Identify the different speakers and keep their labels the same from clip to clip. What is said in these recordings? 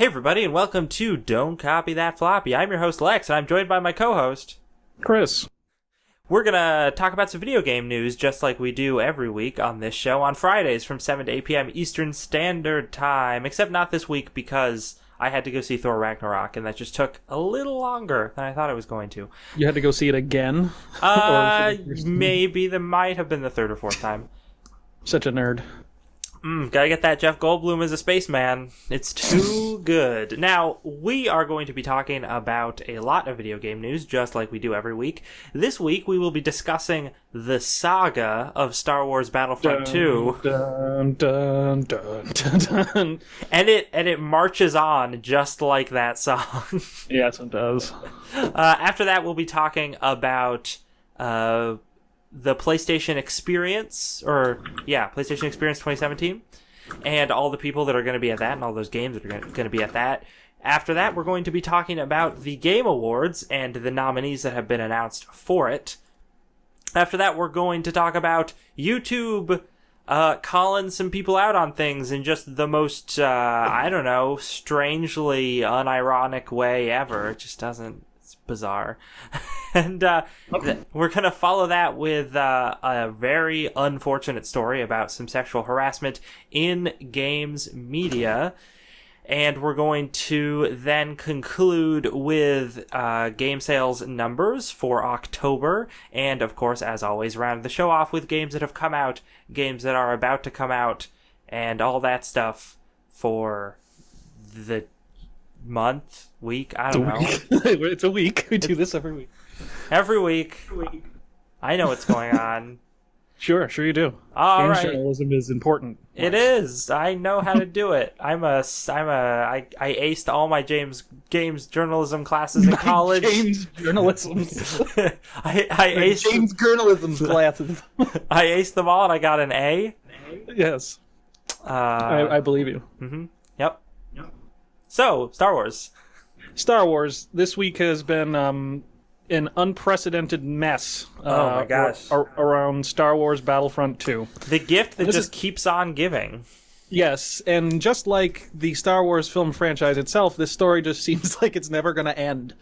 Speaker 1: Hey everybody, and welcome to Don't Copy That Floppy. I'm your host Lex, and I'm joined by my co-host
Speaker 2: Chris.
Speaker 1: We're gonna talk about some video game news, just like we do every week on this show on Fridays from 7 to 8 p.m. Eastern Standard Time. Except not this week because I had to go see Thor Ragnarok, and that just took a little longer than I thought it was going to.
Speaker 2: You had to go see it again?
Speaker 1: Maybe that might have been the third or fourth time.
Speaker 2: Such a nerd.
Speaker 1: Gotta get that Jeff Goldblum as a spaceman. It's too good. Now, we are going to be talking about a lot of video game news, just like we do every week. This week, we will be discussing the saga of Star Wars Battlefront 2.
Speaker 2: Dun, dun, dun, dun, dun.
Speaker 1: And it marches on just like that song.
Speaker 2: Yes, it does.
Speaker 1: After that, we'll be talking about the PlayStation Experience, PlayStation Experience 2017, and all the people that are going to be at that, and all those games that are going to be at that. After that, we're going to be talking about the Game Awards and the nominees that have been announced for it. After that, we're going to talk about YouTube calling some people out on things in just the most, strangely unironic way ever. It just doesn't... bizarre. And we're going to follow that with a very unfortunate story about some sexual harassment in games media. And we're going to then conclude with game sales numbers for October. And, of course, as always, round the show off with games that have come out, games that are about to come out, and all that stuff for the month, week, I don't know.
Speaker 2: It's a week. We do this every week.
Speaker 1: Every week. I know what's going on.
Speaker 2: Sure you do.
Speaker 1: All
Speaker 2: Games
Speaker 1: right.
Speaker 2: journalism is important.
Speaker 1: It is. I know how to do it. I aced all my games journalism classes in college.
Speaker 2: James journalism.
Speaker 1: I aced
Speaker 2: James journalism classes.
Speaker 1: I aced them all and I got an A.
Speaker 2: Yes. I believe you.
Speaker 1: Mm-hmm. Yep. So, Star Wars.
Speaker 2: Star Wars this week has been an unprecedented mess.
Speaker 1: Oh my gosh!
Speaker 2: Around Star Wars Battlefront 2,
Speaker 1: the gift that just keeps on giving.
Speaker 2: Yes, and just like the Star Wars film franchise itself, this story just seems like it's never going to end.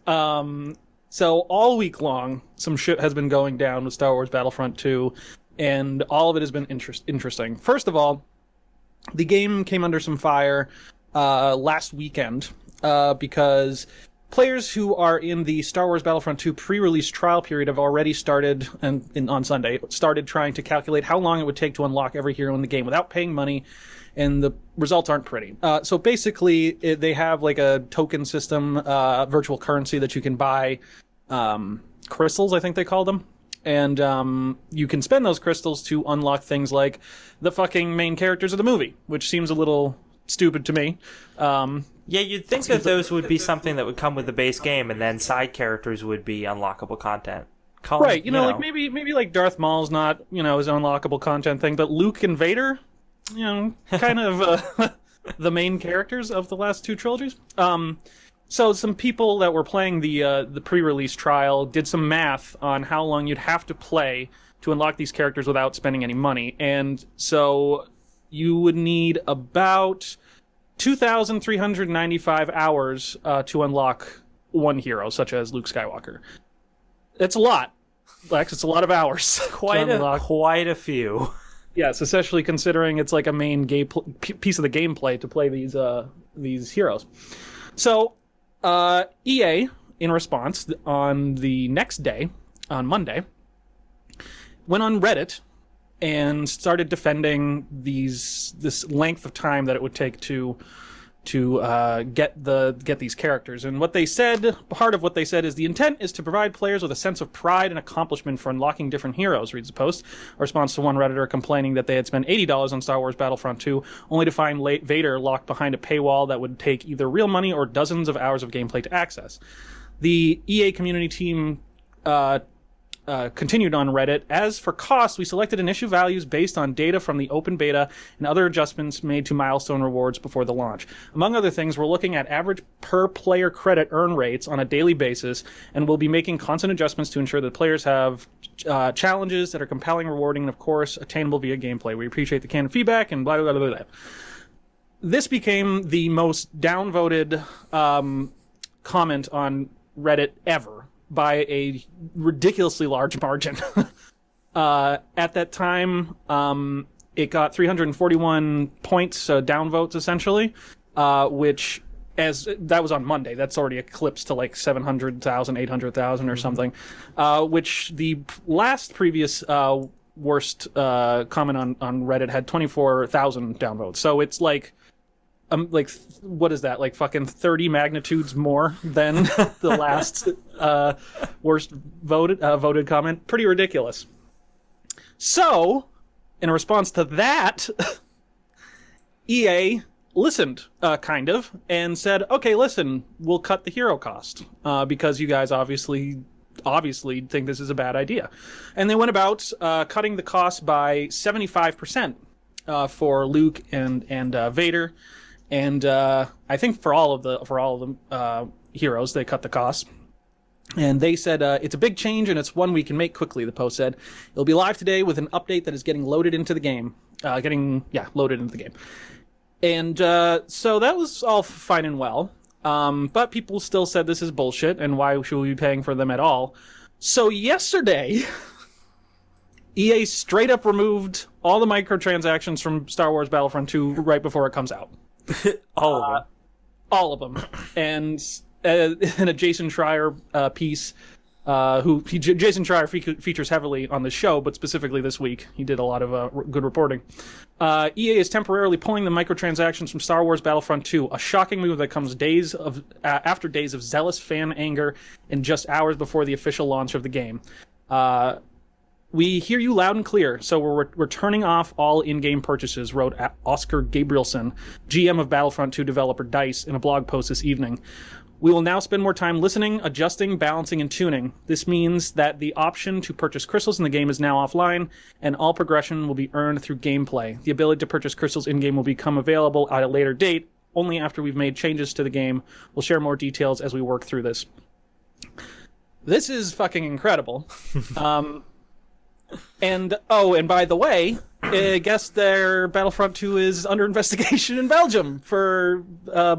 Speaker 2: So all week long, some shit has been going down with Star Wars Battlefront 2, and all of it has been interesting. First of all, the game came under some fire last weekend. Because players who are in the Star Wars Battlefront 2 pre-release trial period have already started, on Sunday, trying to calculate how long it would take to unlock every hero in the game without paying money, and the results aren't pretty. So basically, they have like a token system, virtual currency that you can buy, crystals, I think they call them. And you can spend those crystals to unlock things like the fucking main characters of the movie, which seems a little stupid to me.
Speaker 1: Yeah, you'd think that those would be something that would come with the base game, and then side characters would be unlockable content.
Speaker 2: Right, like maybe like Darth Maul's not, his unlockable content thing, but Luke and Vader, kind of the main characters of the last two trilogies. So some people that were playing the pre-release trial did some math on how long you'd have to play to unlock these characters without spending any money, and so you would need about 2,395 hours to unlock one hero, such as Luke Skywalker. It's a lot, Lex. It's a lot of hours.
Speaker 1: Quite a few.
Speaker 2: Yes, especially considering it's like a main piece of the gameplay to play these heroes. So, EA, in response, on the next day, on Monday, went on Reddit and started defending this length of time that it would take to get these characters. And what they said, part of what they said is the intent is to provide players with a sense of pride and accomplishment for unlocking different heroes, reads the post. A response to one Redditor complaining that they had spent $80 on Star Wars Battlefront 2, only to find Vader locked behind a paywall that would take either real money or dozens of hours of gameplay to access. The EA community team continued on Reddit. As for costs, we selected initial values based on data from the open beta and other adjustments made to milestone rewards before the launch. Among other things, we're looking at average per-player credit earn rates on a daily basis, and we'll be making constant adjustments to ensure that players have challenges that are compelling, rewarding, and, of course, attainable via gameplay. We appreciate the candid feedback and blah, blah, blah, blah, blah. this became the most downvoted comment on Reddit ever by a ridiculously large margin. At that time, it got 341 points, downvotes essentially, which, as that was on Monday, that's already eclipsed to like 700,000, 800,000 or something, which the previous worst comment on Reddit had 24,000 downvotes. So it's like what is that? Like fucking 30 magnitudes more than the last worst voted comment. Pretty ridiculous. So, in response to that, EA listened, kind of, and said, okay, listen, we'll cut the hero cost, because you guys obviously think this is a bad idea. And they went about cutting the cost by 75% for Luke and Vader, and I think for all of the heroes, they cut the cost. And they said, it's a big change, and it's one we can make quickly, the post said. It'll be live today with an update that is getting loaded into the game. Loaded into the game. And so that was all fine and well. But people still said this is bullshit, and why should we be paying for them at all? So yesterday, EA straight up removed all the microtransactions from Star Wars Battlefront 2 right before it comes out.
Speaker 1: All of them.
Speaker 2: All of them. And in a Jason Schreier piece, Jason Schreier features heavily on the show, but specifically this week, he did a lot of good reporting. EA is temporarily pulling the microtransactions from Star Wars Battlefront 2, a shocking move that comes after days of zealous fan anger and just hours before the official launch of the game. We hear you loud and clear, so we're turning off all in-game purchases, wrote Oscar Gabrielson, GM of Battlefront 2 developer DICE, in a blog post this evening. We will now spend more time listening, adjusting, balancing, and tuning. This means that the option to purchase crystals in the game is now offline, and all progression will be earned through gameplay. The ability to purchase crystals in-game will become available at a later date, only after we've made changes to the game. We'll share more details as we work through this. This is fucking incredible. And by the way, I guess their Battlefront 2 is under investigation in Belgium for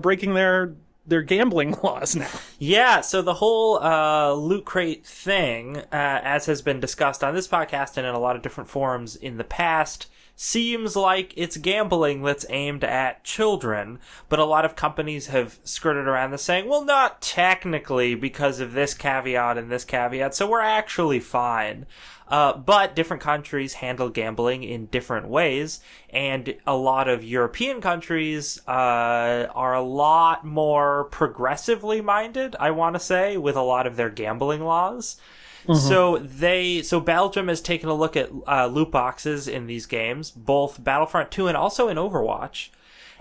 Speaker 2: breaking their gambling laws now.
Speaker 1: Yeah, so the whole loot crate thing, as has been discussed on this podcast and in a lot of different forums in the past, seems like it's gambling that's aimed at children, but a lot of companies have skirted around this saying, well, not technically because of this caveat and this caveat, so we're actually fine. But different countries handle gambling in different ways, and a lot of European countries are a lot more progressively minded, I want to say, with a lot of their gambling laws. Mm-hmm. So Belgium has taken a look at loot boxes in these games, both Battlefront 2 and also in Overwatch,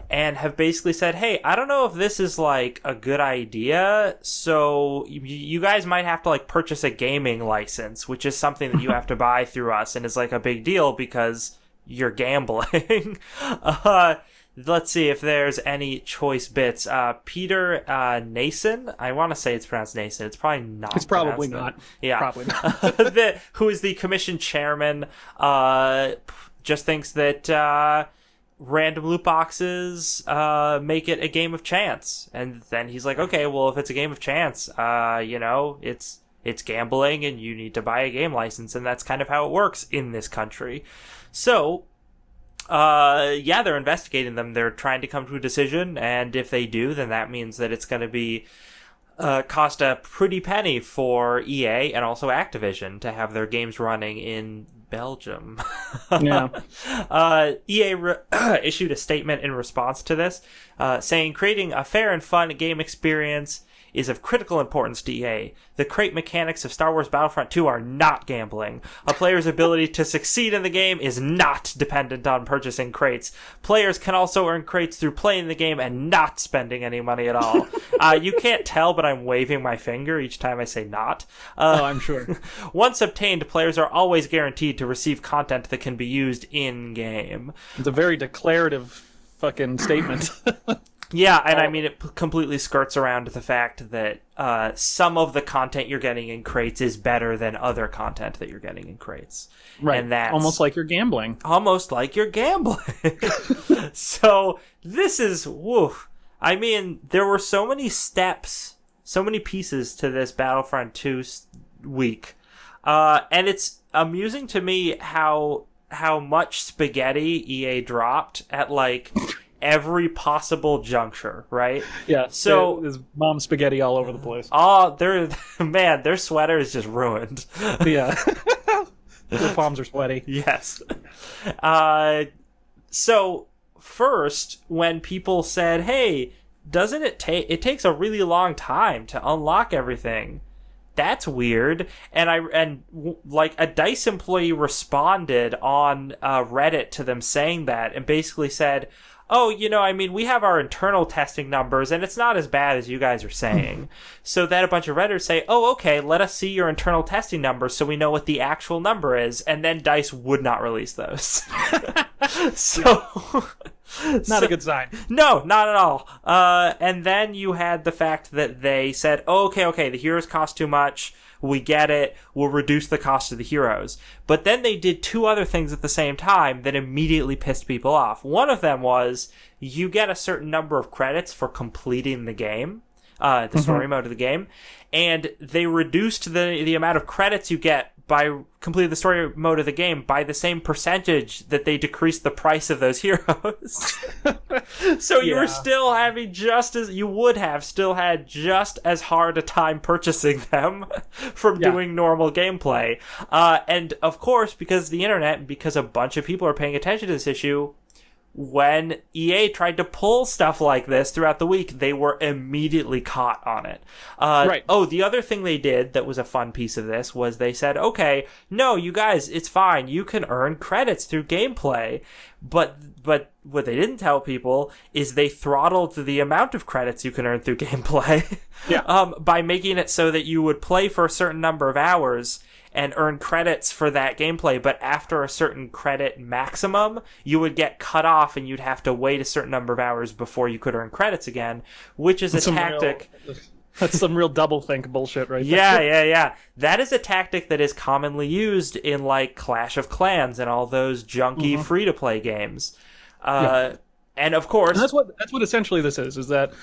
Speaker 1: and have basically said, hey, I don't know if this is like a good idea, so you guys might have to like purchase a gaming license, which is something that you have to buy through us, and is like a big deal because you're gambling. Let's see if there's any choice bits. Peter Nason, I want to say it's pronounced Nason. It's probably not.
Speaker 2: It's probably not.
Speaker 1: Yeah,
Speaker 2: probably not.
Speaker 1: Who is the commission chairman? Just thinks that random loot boxes make it a game of chance, and then he's like, okay, well, if it's a game of chance, it's gambling, and you need to buy a game license, and that's kind of how it works in this country. So. They're investigating them. They're trying to come to a decision, and if they do, then that means that it's going to be cost a pretty penny for EA and also Activision to have their games running in Belgium.
Speaker 2: Yeah.
Speaker 1: EA issued a statement in response to this, saying, creating a fair and fun game experience is of critical importance to EA. The crate mechanics of Star Wars Battlefront 2 are not gambling. A player's ability to succeed in the game is not dependent on purchasing crates. Players can also earn crates through playing the game and not spending any money at all. You can't tell, but I'm waving my finger each time I say not.
Speaker 2: I'm sure.
Speaker 1: Once obtained, players are always guaranteed to receive content that can be used in-game.
Speaker 2: It's a very declarative fucking statement.
Speaker 1: Yeah, and I mean, it completely skirts around the fact that some of the content you're getting in crates is better than other content that you're getting in crates.
Speaker 2: Right.
Speaker 1: And that's
Speaker 2: almost like you're gambling.
Speaker 1: Almost like you're gambling. So this is, woof. I mean, there were so many steps, so many pieces to this Battlefront 2 week. And it's amusing to me how much spaghetti EA dropped at, like, every possible juncture, right?
Speaker 2: Yeah.
Speaker 1: So
Speaker 2: there's mom spaghetti all over the place.
Speaker 1: Oh, their sweater is just ruined.
Speaker 2: Yeah. Their palms are sweaty.
Speaker 1: Yes. So first, when people said, "Hey, doesn't it takes a really long time to unlock everything?" That's weird. And like a DICE employee responded on Reddit to them saying that, and basically said, "Oh, I mean, we have our internal testing numbers, and it's not as bad as you guys are saying." So then a bunch of Redditors say, "Oh, okay, let us see your internal testing numbers so we know what the actual number is." And then DICE would not release those. So...
Speaker 2: Not a good sign.
Speaker 1: No, not at all. And then you had the fact that they said, oh, okay, the heroes cost too much. We get it. We'll reduce the cost of the heroes. But then they did two other things at the same time that immediately pissed people off. One of them was you get a certain number of credits for completing the game, the story mode of the game, and they reduced the amount of credits you get by completing the story mode of the game by the same percentage that they decreased the price of those heroes. So you were still having you would have still had just as hard a time purchasing them from doing normal gameplay. And of course, because of the internet, because a bunch of people are paying attention to this issue, when EA tried to pull stuff like this throughout the week, they were immediately caught on it.
Speaker 2: Right.
Speaker 1: Oh, the other thing they did that was a fun piece of this was they said, okay, no, you guys, it's fine. You can earn credits through gameplay. But what they didn't tell people is they throttled the amount of credits you can earn through gameplay by making it so that you would play for a certain number of hours and earn credits for that gameplay, but after a certain credit maximum, you would get cut off and you'd have to wait a certain number of hours before you could earn credits again, which is a tactic...
Speaker 2: That's some real doublethink bullshit right there.
Speaker 1: Yeah. That is a tactic that is commonly used in, like, Clash of Clans and all those junky free-to-play games. And, of course...
Speaker 2: And that's what essentially this is that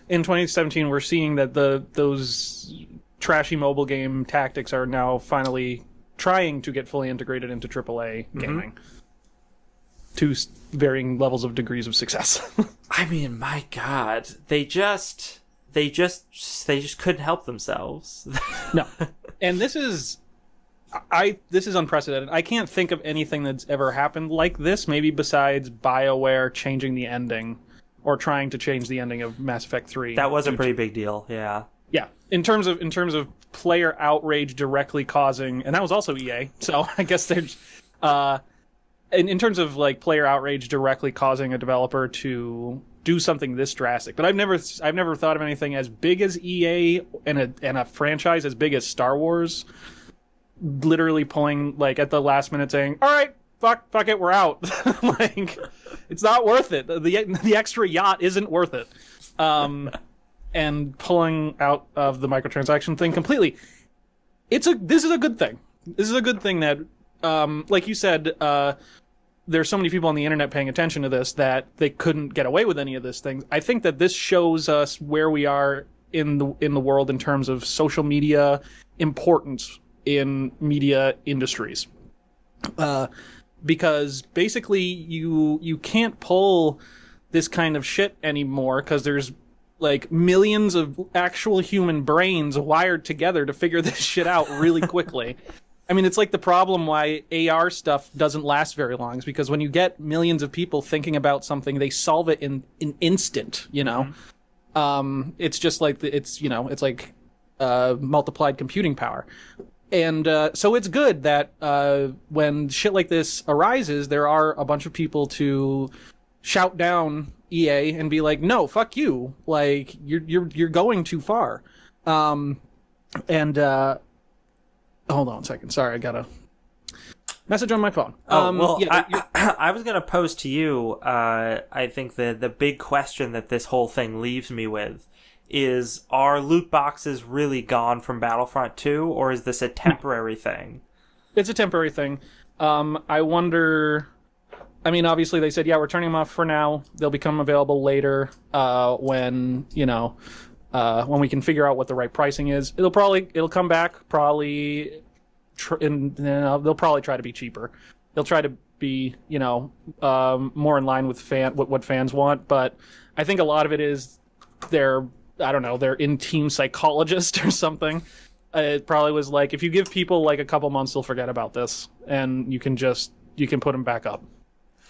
Speaker 2: in 2017 we're seeing that those trashy mobile game tactics are now finally trying to get fully integrated into AAA gaming to varying levels of degrees of success.
Speaker 1: I mean, my God, they just couldn't help themselves.
Speaker 2: No, and this is unprecedented. I can't think of anything that's ever happened like this. Maybe besides BioWare changing the ending or trying to change the ending of Mass Effect 3.
Speaker 1: That was a pretty big deal. Yeah.
Speaker 2: Yeah, in terms of player outrage directly causing, and that was also EA. So I guess there's, in terms of like player outrage directly causing a developer to do something this drastic. But I've never thought of anything as big as EA and a franchise as big as Star Wars, literally pulling like at the last minute saying, "All right, fuck it, we're out." Like, it's not worth it. The extra yacht isn't worth it. And pulling out of the microtransaction thing completely. This is a good thing. This is a good thing that, like you said, there's so many people on the internet paying attention to this that they couldn't get away with any of this thing. I think that this shows us where we are in the world in terms of social media importance in media industries. Because basically you can't pull this kind of shit anymore because there's like millions of actual human brains wired together to figure this shit out really quickly. I mean, it's like the problem why AR stuff doesn't last very long is because when you get millions of people thinking about something, they solve it in an instant, It's just like it's like multiplied computing power. And so it's good that when shit like this arises, there are a bunch of people to shout down EA and be like, "No, fuck you! Like you're going too far." Hold on a second. Sorry, I gotta Message on my phone.
Speaker 1: I was going to pose to you, I think the big question that this whole thing leaves me with is, are loot boxes really gone from Battlefront 2, or is this a temporary thing?
Speaker 2: It's a temporary thing. I wonder... I mean, obviously they said, yeah, we're turning them off for now. They'll become available later when we can figure out what the right pricing is. It'll come back probably... they'll probably try to be cheaper. They'll try to be, more in line with what fans want. But I think a lot of it is they're in-team psychologist or something. It probably was like, if you give people like a couple months, they'll forget about this, and you can put them back up.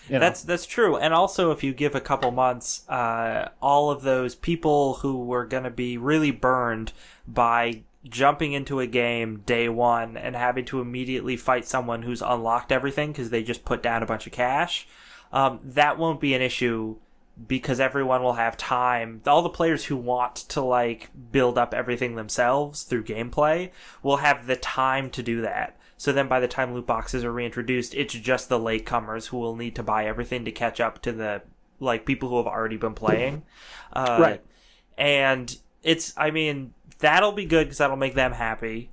Speaker 1: That's true. And also, if you give a couple months, all of those people who were going to be really burned by jumping into a game day one and having to immediately fight someone who's unlocked everything because they just put down a bunch of cash, that won't be an issue because everyone will have time. All the players who want to build up everything themselves through gameplay will have the time to do that. So then by the time loot boxes are reintroduced, it's just the latecomers who will need to buy everything to catch up to the people who have already been playing.
Speaker 2: Right.
Speaker 1: And that'll be good because that'll make them happy.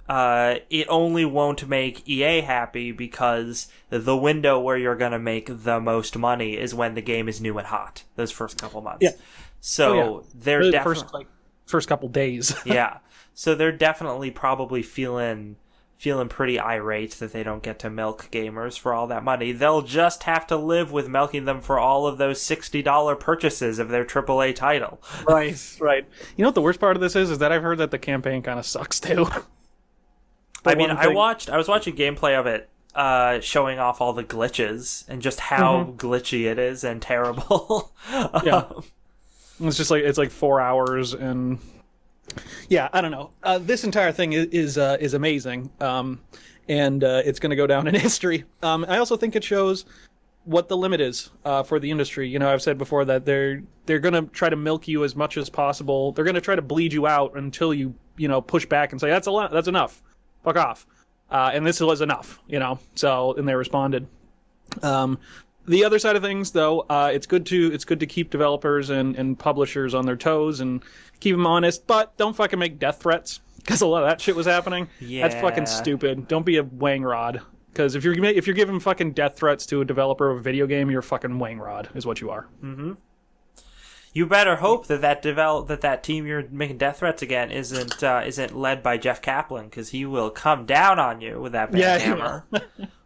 Speaker 1: It only won't make EA happy because the window where you're going to make the most money is when the game is new and hot, those first couple months.
Speaker 2: Yeah.
Speaker 1: So they're definitely...
Speaker 2: First couple days.
Speaker 1: Yeah. So they're definitely probably feeling pretty irate that they don't get to milk gamers for all that money. They'll just have to live with milking them for all of those $60 purchases of their AAA title.
Speaker 2: Right. You know what the worst part of this is that I've heard that the campaign kind of sucks too.
Speaker 1: I was watching gameplay of it, showing off all the glitches and just how glitchy it is and terrible.
Speaker 2: Yeah. It's just it's 4 hours and... Yeah, I don't know. This entire thing is amazing, and it's going to go down in history. I also think it shows what the limit is for the industry. I've said before that they're going to try to milk you as much as possible. They're going to try to bleed you out until you push back and say that's enough, fuck off. And this was enough, and they responded. The other side of things, though, it's good to keep developers and publishers on their toes and keep them honest, but don't fucking make death threats because a lot of that shit was happening.
Speaker 1: Yeah.
Speaker 2: That's fucking stupid. Don't be a wang rod because if you're giving fucking death threats to a developer of a video game, you're a fucking wang rod, is what you are.
Speaker 1: Mm-hmm. You better hope that team you're making death threats again isn't led by Jeff Kaplan because he will come down on you with that bad hammer.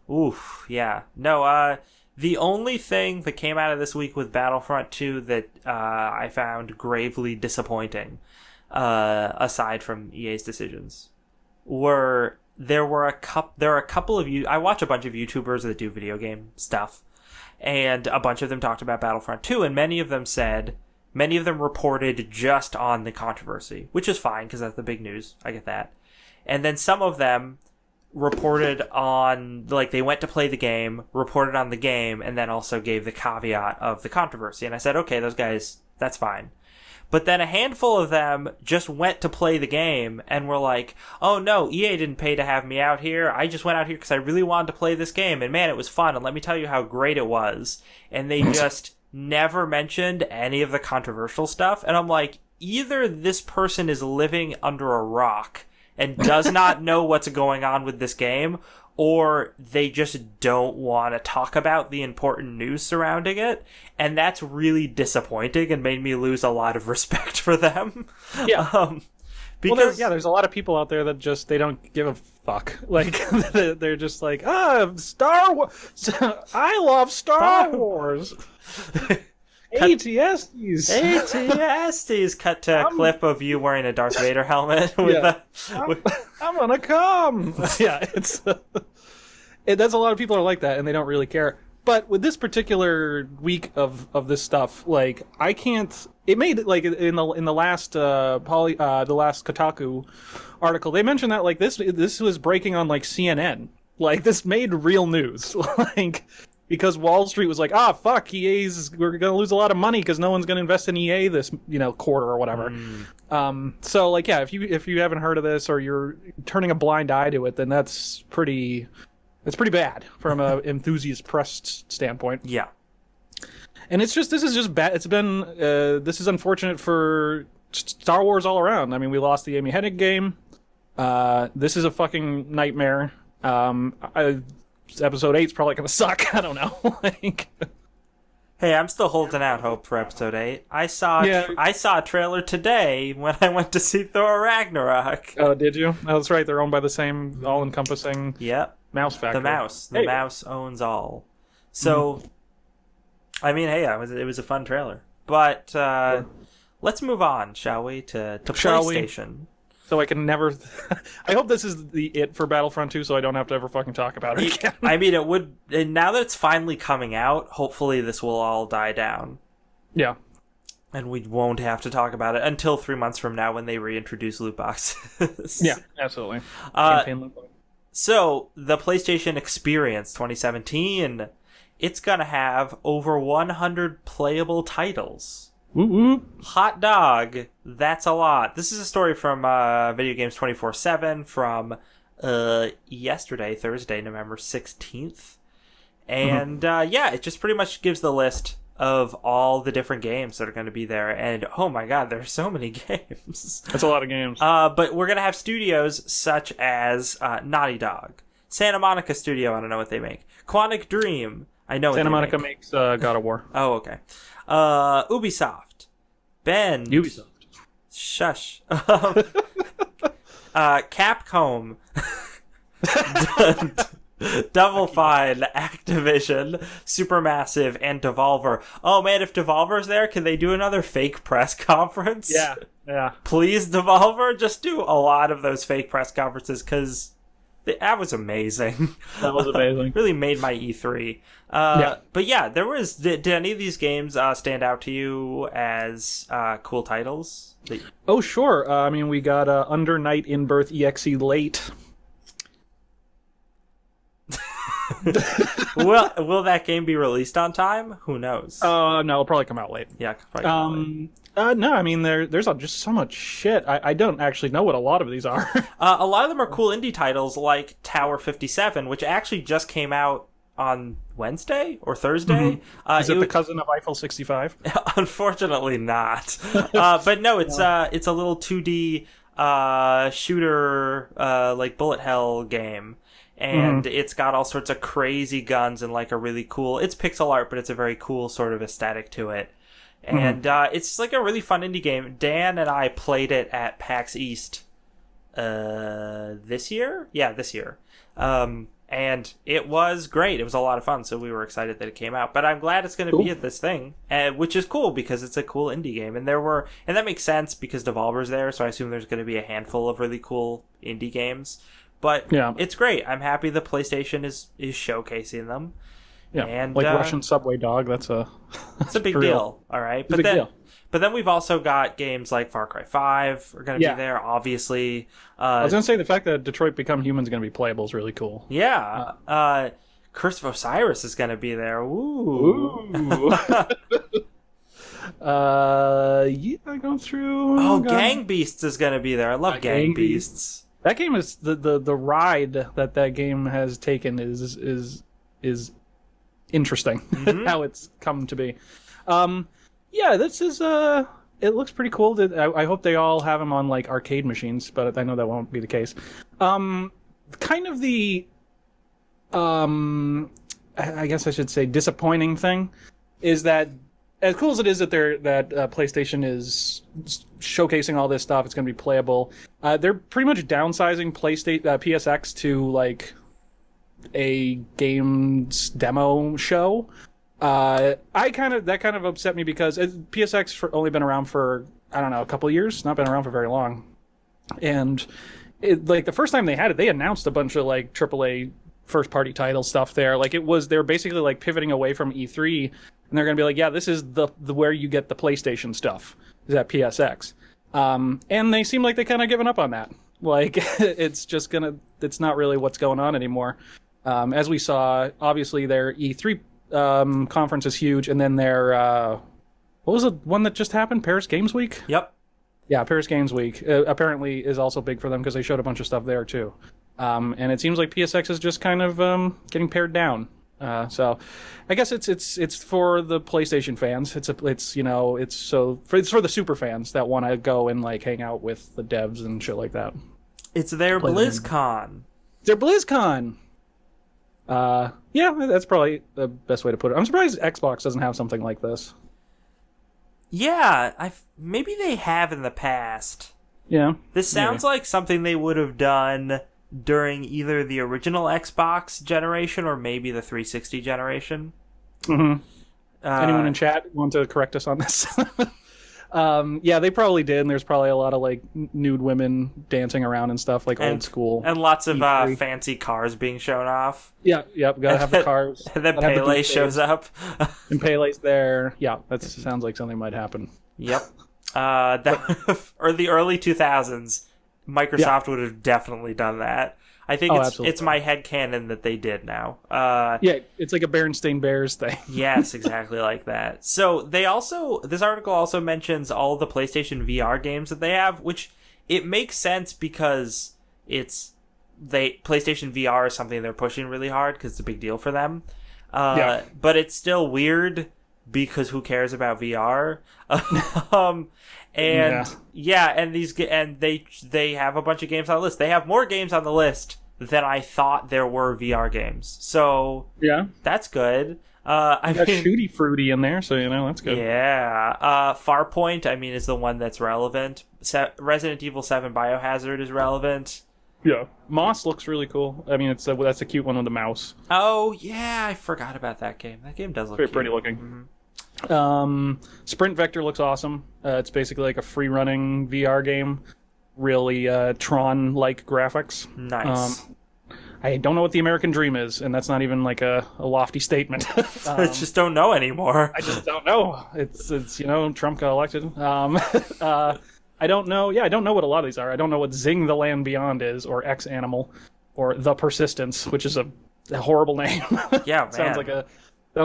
Speaker 1: Oof. Yeah. No. The only thing that came out of this week with Battlefront 2 that I found gravely disappointing, aside from EA's decisions, there are a couple of I watch a bunch of YouTubers that do video game stuff, and a bunch of them talked about Battlefront 2, and many of them reported just on the controversy, which is fine because that's the big news. I get that, and then some of them reported on, they went to play the game, reported on the game, and then also gave the caveat of the controversy. And I said, okay, those guys, that's fine. But then a handful of them just went to play the game and were like, oh no, EA didn't pay to have me out here. I just went out here because I really wanted to play this game. And man, it was fun. And let me tell you how great it was. And they just never mentioned any of the controversial stuff. And I'm like, either this person is living under a rock and does not know what's going on with this game, or they just don't want to talk about the important news surrounding it, and that's really disappointing and made me lose a lot of respect for them.
Speaker 2: Yeah. Because there's a lot of people out there that just they don't give a fuck. They're just like, Star Wars. I love Star Wars.
Speaker 1: ATSTs. Cut to a clip of you wearing a Darth Vader helmet.
Speaker 2: I'm gonna come. Yeah, that's a lot of people are like that, and they don't really care. But with this particular week of this stuff, I can't. It made in the last the last Kotaku article, they mentioned that this was breaking on CNN. This made real news. Because Wall Street was like, fuck, we're going to lose a lot of money because no one's going to invest in EA this, quarter or whatever. If you haven't heard of this or you're turning a blind eye to it, then that's pretty It's pretty bad from an enthusiast press standpoint.
Speaker 1: Yeah.
Speaker 2: And this is just bad. It's been this is unfortunate for Star Wars all around. I mean, we lost the Amy Hennig game. This is a fucking nightmare. Episode 8's probably gonna suck. I don't know.
Speaker 1: Hey, I'm still holding out hope for episode 8. I saw a trailer today when I went to see Thor Ragnarok.
Speaker 2: Oh, did you? Oh, that's right. They're owned by the same all-encompassing mouse factory.
Speaker 1: The mouse owns all. So, I mean, hey, it was a fun trailer. But let's move on, shall we, to PlayStation.
Speaker 2: So I can never... I hope this is it for Battlefront 2, so I don't have to ever fucking talk about it again.
Speaker 1: I mean, it would... Now that it's finally coming out, hopefully this will all die down.
Speaker 2: Yeah.
Speaker 1: And we won't have to talk about it until 3 months from now when they reintroduce loot boxes.
Speaker 2: Yeah, absolutely. Campaign loot box.
Speaker 1: So, the PlayStation Experience 2017, it's going to have over 100 playable titles.
Speaker 2: Woo-woo.
Speaker 1: Hot dog. That's a lot. This is a story from Video Games 24/7 from yesterday, Thursday, November 16th. And it just pretty much gives the list of all the different games that are going to be there. And oh my god, there are so many games.
Speaker 2: That's a lot of games.
Speaker 1: But we're going to have studios such as Naughty Dog, Santa Monica Studio, I don't know what they make, Quantic Dream, I know what
Speaker 2: Santa
Speaker 1: they
Speaker 2: Monica
Speaker 1: make.
Speaker 2: makes God of War.
Speaker 1: Oh, okay. Ubisoft. Ben.
Speaker 2: Ubisoft.
Speaker 1: Shush. Capcom. Double Fine, Activision, Supermassive, and Devolver. Oh man, if Devolver's there, can they do another fake press conference?
Speaker 2: Yeah.
Speaker 1: Please, Devolver, just do a lot of those fake press conferences, because that was amazing.
Speaker 2: That was amazing.
Speaker 1: Really made my E3. But yeah, did any of these games stand out to you as cool titles?
Speaker 2: Oh, sure. I mean, we got Under Night in Birth EXE late.
Speaker 1: Will that game be released on time? Who knows?
Speaker 2: No, it'll probably come out late.
Speaker 1: Yeah, probably.
Speaker 2: No, I mean there's just so much shit. I don't actually know what a lot of these are.
Speaker 1: A lot of them are cool indie titles like Tower 57, which actually just came out on Wednesday or Thursday.
Speaker 2: Is it the cousin of Eiffel 65?
Speaker 1: Unfortunately not. But no, it's a little 2D shooter like bullet hell game. And it's got all sorts of crazy guns and like a really cool... It's pixel art, but it's a very cool sort of aesthetic to it. And it's like a really fun indie game. Dan and I played it at PAX East this year? Yeah, this year. And it was great. It was a lot of fun, so we were excited that it came out. But I'm glad it's going to be at this thing, which is cool because it's a cool indie game. And that makes sense because Devolver's there, so I assume there's going to be a handful of really cool indie games. But it's great. I'm happy the PlayStation is showcasing them.
Speaker 2: Yeah,
Speaker 1: and,
Speaker 2: like Russian Subway Dog. It's a
Speaker 1: big deal. All right, but then we've also got games like Far Cry 5 are going to be there. Obviously,
Speaker 2: I was going to say the fact that Detroit Become Human is going to be playable is really cool.
Speaker 1: Yeah, Curse of Osiris is going to be there. Ooh.
Speaker 2: Going through.
Speaker 1: Gang Beasts is going to be there. I love Gang Beasts.
Speaker 2: That game is the ride that game has taken is interesting. How it's come to be. This is it looks pretty cool. I hope they all have them on like arcade machines, but I know that won't be the case. Kind of the I guess I should say disappointing thing is that as cool as it is that PlayStation is showcasing all this stuff, it's going to be playable. They're pretty much downsizing PSX to like a games demo show. That kind of upset me because PSX only been around for I don't know a couple of years, not been around for very long, and like the first time they had it, they announced a bunch of like AAA first party title stuff there. Like they're basically like pivoting away from E3. And they're going to be like, yeah, this is the where you get the PlayStation stuff, is at PSX. And they seem like they kind of given up on that. Like, it's not really what's going on anymore. As we saw, obviously their E3 conference is huge, and then their, what was the one that just happened? Paris Games Week?
Speaker 1: Yep.
Speaker 2: Yeah, Paris Games Week apparently is also big for them because they showed a bunch of stuff there too. And it seems like PSX is just kind of getting pared down. So, I guess it's for the PlayStation fans. It's for the super fans that want to go and like hang out with the devs and shit like that.
Speaker 1: It's their BlizzCon.
Speaker 2: Their BlizzCon. Yeah, that's probably the best way to put it. I'm surprised Xbox doesn't have something like this.
Speaker 1: Yeah, maybe they have in the past.
Speaker 2: Yeah.
Speaker 1: This sounds like something they would have done during either the original Xbox generation or maybe the 360 generation.
Speaker 2: Mm-hmm. Anyone in chat want to correct us on this? Yeah, they probably did, and there's probably a lot of like nude women dancing around and stuff, like old school.
Speaker 1: And lots of fancy cars being shown off.
Speaker 2: Yeah, yep, gotta have the cars.
Speaker 1: And then Pele shows up.
Speaker 2: And Pele's there. Yeah, that sounds like something might happen.
Speaker 1: Yep. Or the early 2000s, Microsoft would have definitely done that. I think it's my headcanon that they did now.
Speaker 2: Yeah, it's like a Berenstain Bears thing.
Speaker 1: Yes, exactly like that. So this article also mentions all the PlayStation VR games that they have, which it makes sense because PlayStation VR is something they're pushing really hard because it's a big deal for them. But it's still weird because who cares about VR? And they have a bunch of games on the list. They have more games on the list than I thought there were VR games. So
Speaker 2: yeah,
Speaker 1: that's good.
Speaker 2: I got Shooty Fruity in there, so that's good.
Speaker 1: Yeah, Farpoint, is the one that's relevant. Resident Evil 7 Biohazard is relevant.
Speaker 2: Yeah, Moss looks really cool. That's a cute one with the mouse.
Speaker 1: Oh yeah, I forgot about that game. That game does look
Speaker 2: pretty looking. Mm-hmm. Sprint Vector looks awesome. It's basically like a free running VR game. Really Tron-like graphics.
Speaker 1: Nice.
Speaker 2: I don't know what the American dream is, and that's not even like a lofty statement.
Speaker 1: I just don't know anymore.
Speaker 2: I just don't know. It's Trump got elected. I don't know. Yeah, I don't know what a lot of these are. I don't know what Zing the Land Beyond is, or X Animal, or The Persistence, which is a horrible name.
Speaker 1: Yeah, man.
Speaker 2: Sounds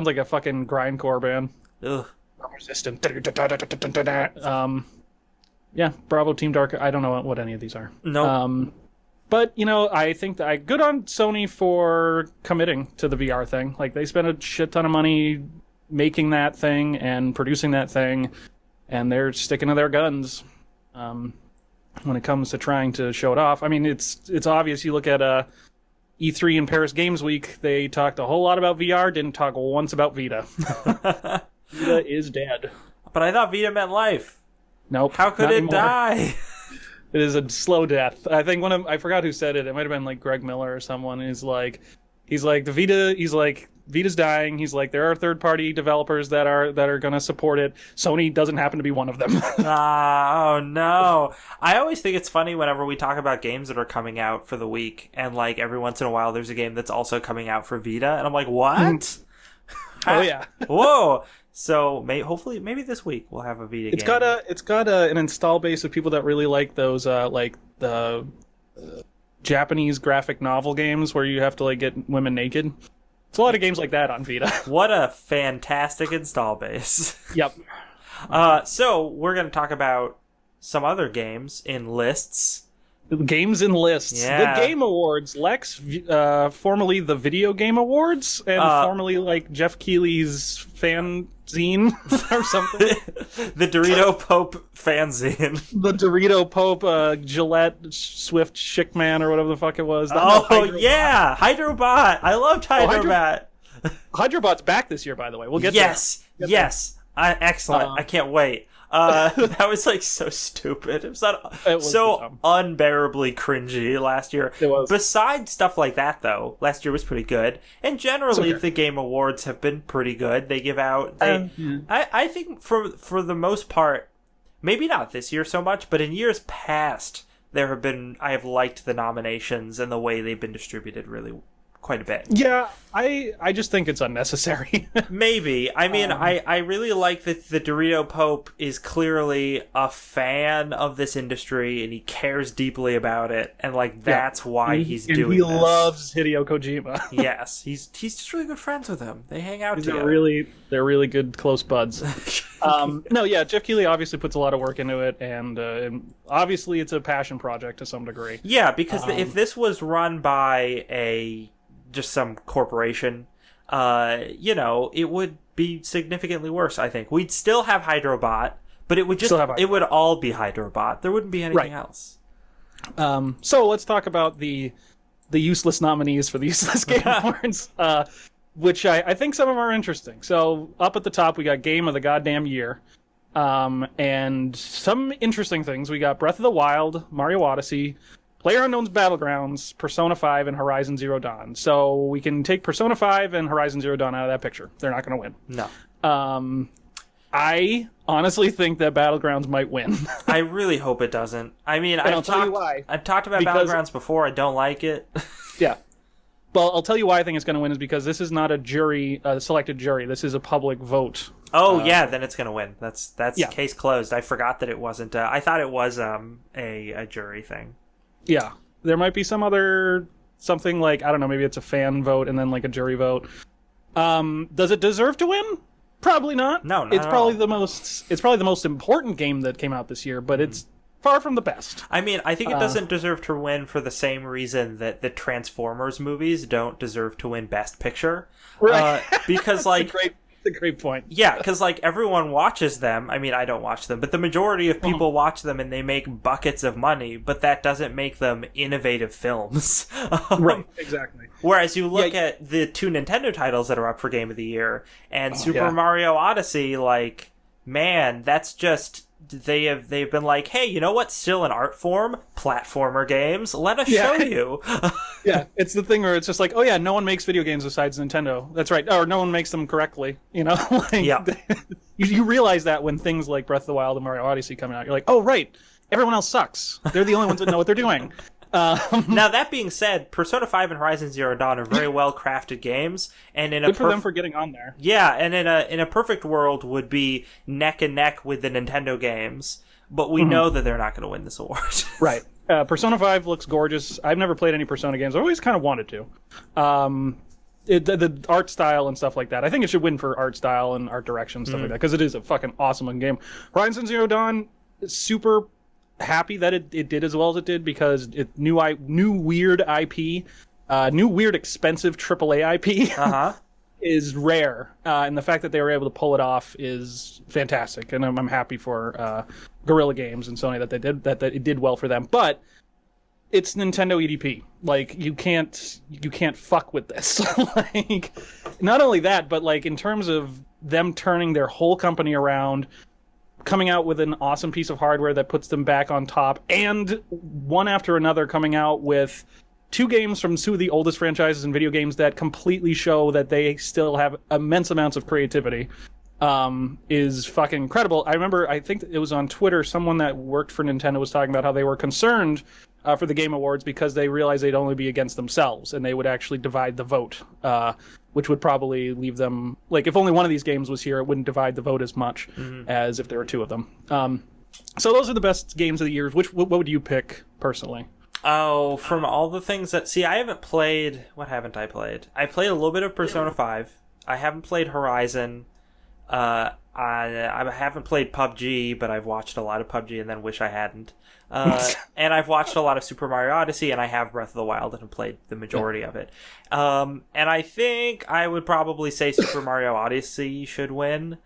Speaker 2: like a fucking grindcore band.
Speaker 1: Ugh.
Speaker 2: Persistent. Yeah, Bravo Team Dark. I don't know what any of these are.
Speaker 1: No.
Speaker 2: But I think that good on Sony for committing to the VR thing. Like they spent a shit ton of money making that thing and producing that thing, and they're sticking to their guns when it comes to trying to show it off. It's obvious. You look at E3 and Paris Games Week. They talked a whole lot about VR. Didn't talk once about Vita. Vita is dead.
Speaker 1: But I thought Vita meant life.
Speaker 2: Nope.
Speaker 1: How could it die?
Speaker 2: It is a slow death. I think I forgot who said it. It might have been like Greg Miller or someone. He's like Vita's dying. He's like, there are third-party developers that are going to support it. Sony doesn't happen to be one of them.
Speaker 1: Oh no! I always think it's funny whenever we talk about games that are coming out for the week, and like every once in a while, there's a game that's also coming out for Vita, and I'm like, what?
Speaker 2: Oh yeah!
Speaker 1: Whoa! So hopefully, maybe this week we'll have a Vita game.
Speaker 2: It's got an install base of people that really like those like the Japanese graphic novel games where you have to like get women naked. It's a lot of games like that on Vita.
Speaker 1: What a fantastic install base.
Speaker 2: Yep.
Speaker 1: So we're going to talk about some other games in lists.
Speaker 2: Games in lists.
Speaker 1: Yeah.
Speaker 2: The Game Awards. Lex, formerly the Video Game Awards, and formerly like Jeff Keighley's fanzine or something.
Speaker 1: The Dorito Pope fanzine.
Speaker 2: The Dorito Pope, Gillette, Swift Chickman, or whatever the fuck it was.
Speaker 1: Yeah! Hydrobot! I loved Hydrobot.
Speaker 2: Hydrobot's back this year, by the way. We'll get
Speaker 1: Yes! Excellent. I can't wait. That was like so stupid. It was so unbearably cringy last year.
Speaker 2: It was.
Speaker 1: Besides stuff like that, though, last year was pretty good. And generally, the Game Awards have been pretty good. They give out. I think for the most part, maybe not this year so much, but in years past, I have liked the nominations and the way they've been distributed really quite a bit.
Speaker 2: Yeah, I just think it's unnecessary.
Speaker 1: Maybe. I mean, I really like that the Dorito Pope is clearly a fan of this industry and he cares deeply about it, and like that's why he's doing
Speaker 2: he
Speaker 1: this.
Speaker 2: loves Hideo Kojima.
Speaker 1: Yes, he's just really good friends with him. They hang out together.
Speaker 2: They're really good close buds. No, yeah, Jeff Keighley obviously puts a lot of work into it, and obviously it's a passion project to some degree.
Speaker 1: Yeah, because if this was run by just some corporation, it would be significantly worse, I think. We'd still have Hydrobot, but it would all be Hydrobot. There wouldn't be anything else.
Speaker 2: So let's talk about the useless nominees for the Useless Game Awards, which I think some of them are interesting. So up at the top, we got Game of the Goddamn Year. And some interesting things. We got Breath of the Wild, Mario Odyssey, PlayerUnknown's Battlegrounds, Persona 5, and Horizon Zero Dawn. So we can take Persona 5 and Horizon Zero Dawn out of that picture. They're not going to win.
Speaker 1: No.
Speaker 2: I honestly think that Battlegrounds might win.
Speaker 1: I really hope it doesn't. I mean,
Speaker 2: I'll tell you why.
Speaker 1: I've talked about Battlegrounds before. I don't like it.
Speaker 2: Yeah. Well, I'll tell you why I think it's going to win is because this is not a selected jury. This is a public vote.
Speaker 1: Oh, yeah, then it's going to win. That's case closed. I forgot that it wasn't. I thought it was a jury thing.
Speaker 2: Yeah. There might be something like, I don't know, maybe it's a fan vote and then like a jury vote. Does it deserve to win? Probably not.
Speaker 1: No, not
Speaker 2: it's
Speaker 1: at
Speaker 2: probably
Speaker 1: all.
Speaker 2: It's probably the most important game that came out this year, but it's far from the best.
Speaker 1: I mean, I think it doesn't deserve to win for the same reason that the Transformers movies don't deserve to win Best Picture.
Speaker 2: Right.
Speaker 1: Because, like...
Speaker 2: That's a great point.
Speaker 1: Yeah, because, like, everyone watches them. I mean, I don't watch them, but the majority of people watch them and they make buckets of money, but that doesn't make them innovative films.
Speaker 2: Right, exactly.
Speaker 1: Whereas you look at the two Nintendo titles that are up for Game of the Year, and Super Mario Odyssey, like, man, that's just... They've been like, hey, you know what's still an art form? Platformer games. Let us show you.
Speaker 2: Yeah, it's the thing where it's just like, oh yeah, no one makes video games besides Nintendo. That's right. Or no one makes them correctly. You know? You realize that when things like Breath of the Wild and Mario Odyssey come out. You're like, oh right, everyone else sucks. They're the only ones that know what they're doing.
Speaker 1: Now, that being said, Persona 5 and Horizon Zero Dawn are very well-crafted games, and
Speaker 2: good for them for getting on there.
Speaker 1: Yeah, and in a perfect world would be neck and neck with the Nintendo games, but we know that they're not going to win this award.
Speaker 2: Right. Persona 5 looks gorgeous. I've never played any Persona games. I always kind of wanted to. The art style and stuff like that. I think it should win for art style and art direction and stuff like that, because it is a fucking awesome looking game. Horizon Zero Dawn, super happy that it did as well as it did, because it new weird IP, new weird expensive AAA IP is rare, and the fact that they were able to pull it off is fantastic, and I'm happy for Guerrilla Games and Sony that it did well for them. But it's Nintendo EDP. Like, you can't fuck with this. Like, not only that, but like in terms of them turning their whole company around, coming out with an awesome piece of hardware that puts them back on top, and one after another coming out with two games from two of the oldest franchises in video games that completely show that they still have immense amounts of creativity, is fucking incredible. I think it was on Twitter, someone that worked for Nintendo was talking about how they were concerned for the Game Awards because they realized they'd only be against themselves, and they would actually divide the vote, which would probably leave them... Like, if only one of these games was here, it wouldn't divide the vote as much as if there were two of them. So those are the best games of the year. What would you pick, personally?
Speaker 1: Oh, from all the things that... See, I haven't played... What haven't I played? I played a little bit of Persona 5. I haven't played Horizon. I haven't played PUBG, but I've watched a lot of PUBG and then wish I hadn't. And I've watched a lot of Super Mario Odyssey, and I have Breath of the Wild and have played the majority of it. And I think I would probably say Super Mario Odyssey should win.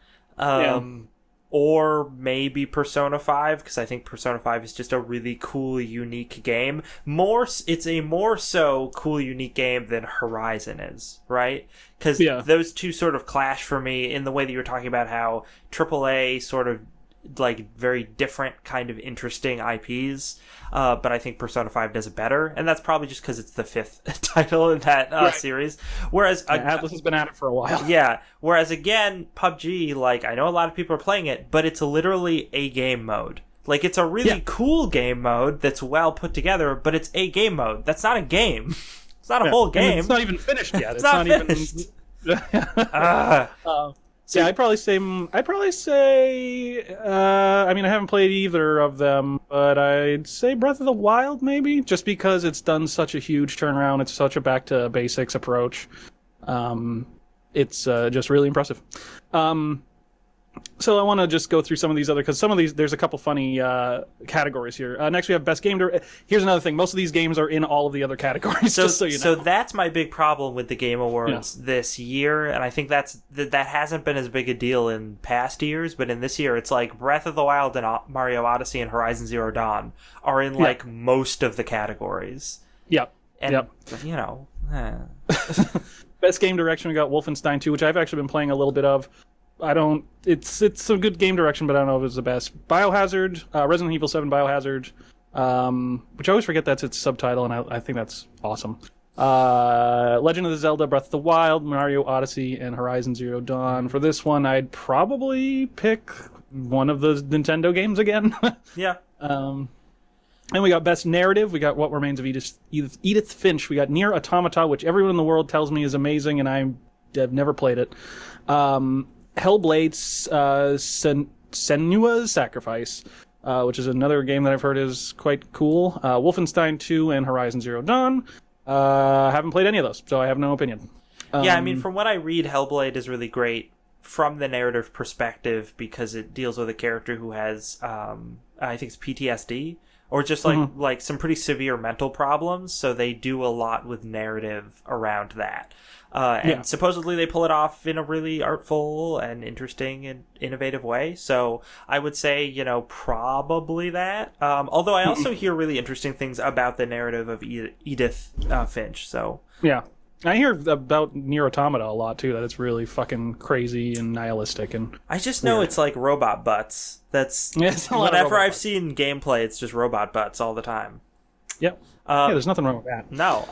Speaker 1: Or maybe Persona 5, because I think Persona 5 is just a really cool, unique game. It's a more so cool, unique game than Horizon is, right? Because those two sort of clash for me in the way that you were talking about how AAA sort of like very different kind of interesting IPs, but I think Persona 5 does it better, and that's probably just because it's the fifth title in that series. Whereas
Speaker 2: Atlas has been at it for a while.
Speaker 1: Yeah. Whereas again, PUBG, like, I know a lot of people are playing it, but it's literally a game mode. Like, it's a really cool game mode that's well put together, but it's a game mode. That's not a game. It's not a whole game.
Speaker 2: It's not even finished yet.
Speaker 1: It's not finished.
Speaker 2: Yeah, I'd probably say. I mean, I haven't played either of them, but I'd say Breath of the Wild, maybe, just because it's done such a huge turnaround. It's such a back to basics approach. It's just really impressive. So I want to just go through some of these other, because some of these, there's a couple funny categories here. Next we have best game. Here's another thing: most of these games are in all of the other categories.
Speaker 1: So,
Speaker 2: just so you know.
Speaker 1: So that's my big problem with the Game Awards this year, and I think that hasn't been as big a deal in past years, but in this year, it's like Breath of the Wild and Mario Odyssey and Horizon Zero Dawn are in like most of the categories.
Speaker 2: Yep.
Speaker 1: And you know,
Speaker 2: best game direction, we got Wolfenstein 2, which I've actually been playing a little bit of. It's a good game direction, but I don't know if it's the best. Biohazard, Resident Evil 7 Biohazard, which I always forget that's its subtitle, and I think that's awesome. Legend of the Zelda, Breath of the Wild, Mario Odyssey, and Horizon Zero Dawn. For this one, I'd probably pick one of the Nintendo games again.
Speaker 1: Yeah.
Speaker 2: And we got Best Narrative. We got What Remains of Edith Finch. We got Nier Automata, which everyone in the world tells me is amazing, and I've never played it. Hellblade's Senua's Sacrifice, which is another game that I've heard is quite cool. Wolfenstein 2 and Horizon Zero Dawn. Haven't played any of those, so I have no opinion.
Speaker 1: Yeah, I mean, from what I read, Hellblade is really great from the narrative perspective because it deals with a character who has, I think it's PTSD, or just like some pretty severe mental problems, so they do a lot with narrative around that. And supposedly they pull it off in a really artful and interesting and innovative way. So I would say, probably that. Although I also hear really interesting things about the narrative of Edith Finch. So
Speaker 2: yeah, I hear about Nier Automata a lot too. That it's really fucking crazy and nihilistic. And
Speaker 1: I just know it's like robot butts. That's whenever I've seen gameplay, it's just robot butts all the time.
Speaker 2: Yep. There's nothing wrong with that.
Speaker 1: No.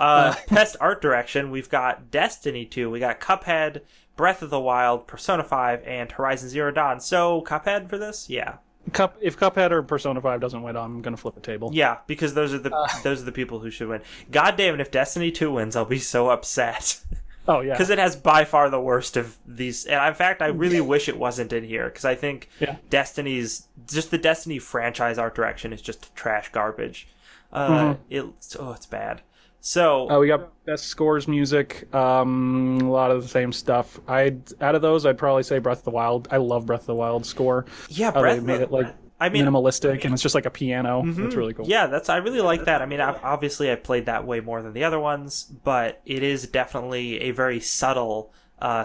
Speaker 1: Best art direction, we've got Destiny 2, we got Cuphead, Breath of the Wild, Persona 5, and Horizon Zero Dawn. So, Cuphead for this? Yeah.
Speaker 2: If Cuphead or Persona 5 doesn't win, I'm going to flip a table.
Speaker 1: Yeah, because those are the people who should win. God damn it, if Destiny 2 wins, I'll be so upset.
Speaker 2: Oh, yeah.
Speaker 1: Because it has by far the worst of these. And in fact, I really wish it wasn't in here, because I think the Destiny franchise art direction is just trash garbage. It's bad. So
Speaker 2: we got best scores music, a lot of the same stuff. Out of those, I'd probably say Breath of the Wild. I love Breath of the Wild score.
Speaker 1: Yeah,
Speaker 2: they made it minimalistic, and it's just like a piano. It's really cool.
Speaker 1: Yeah, I really like that. I mean, I've played that way more than the other ones, but it is definitely a very subtle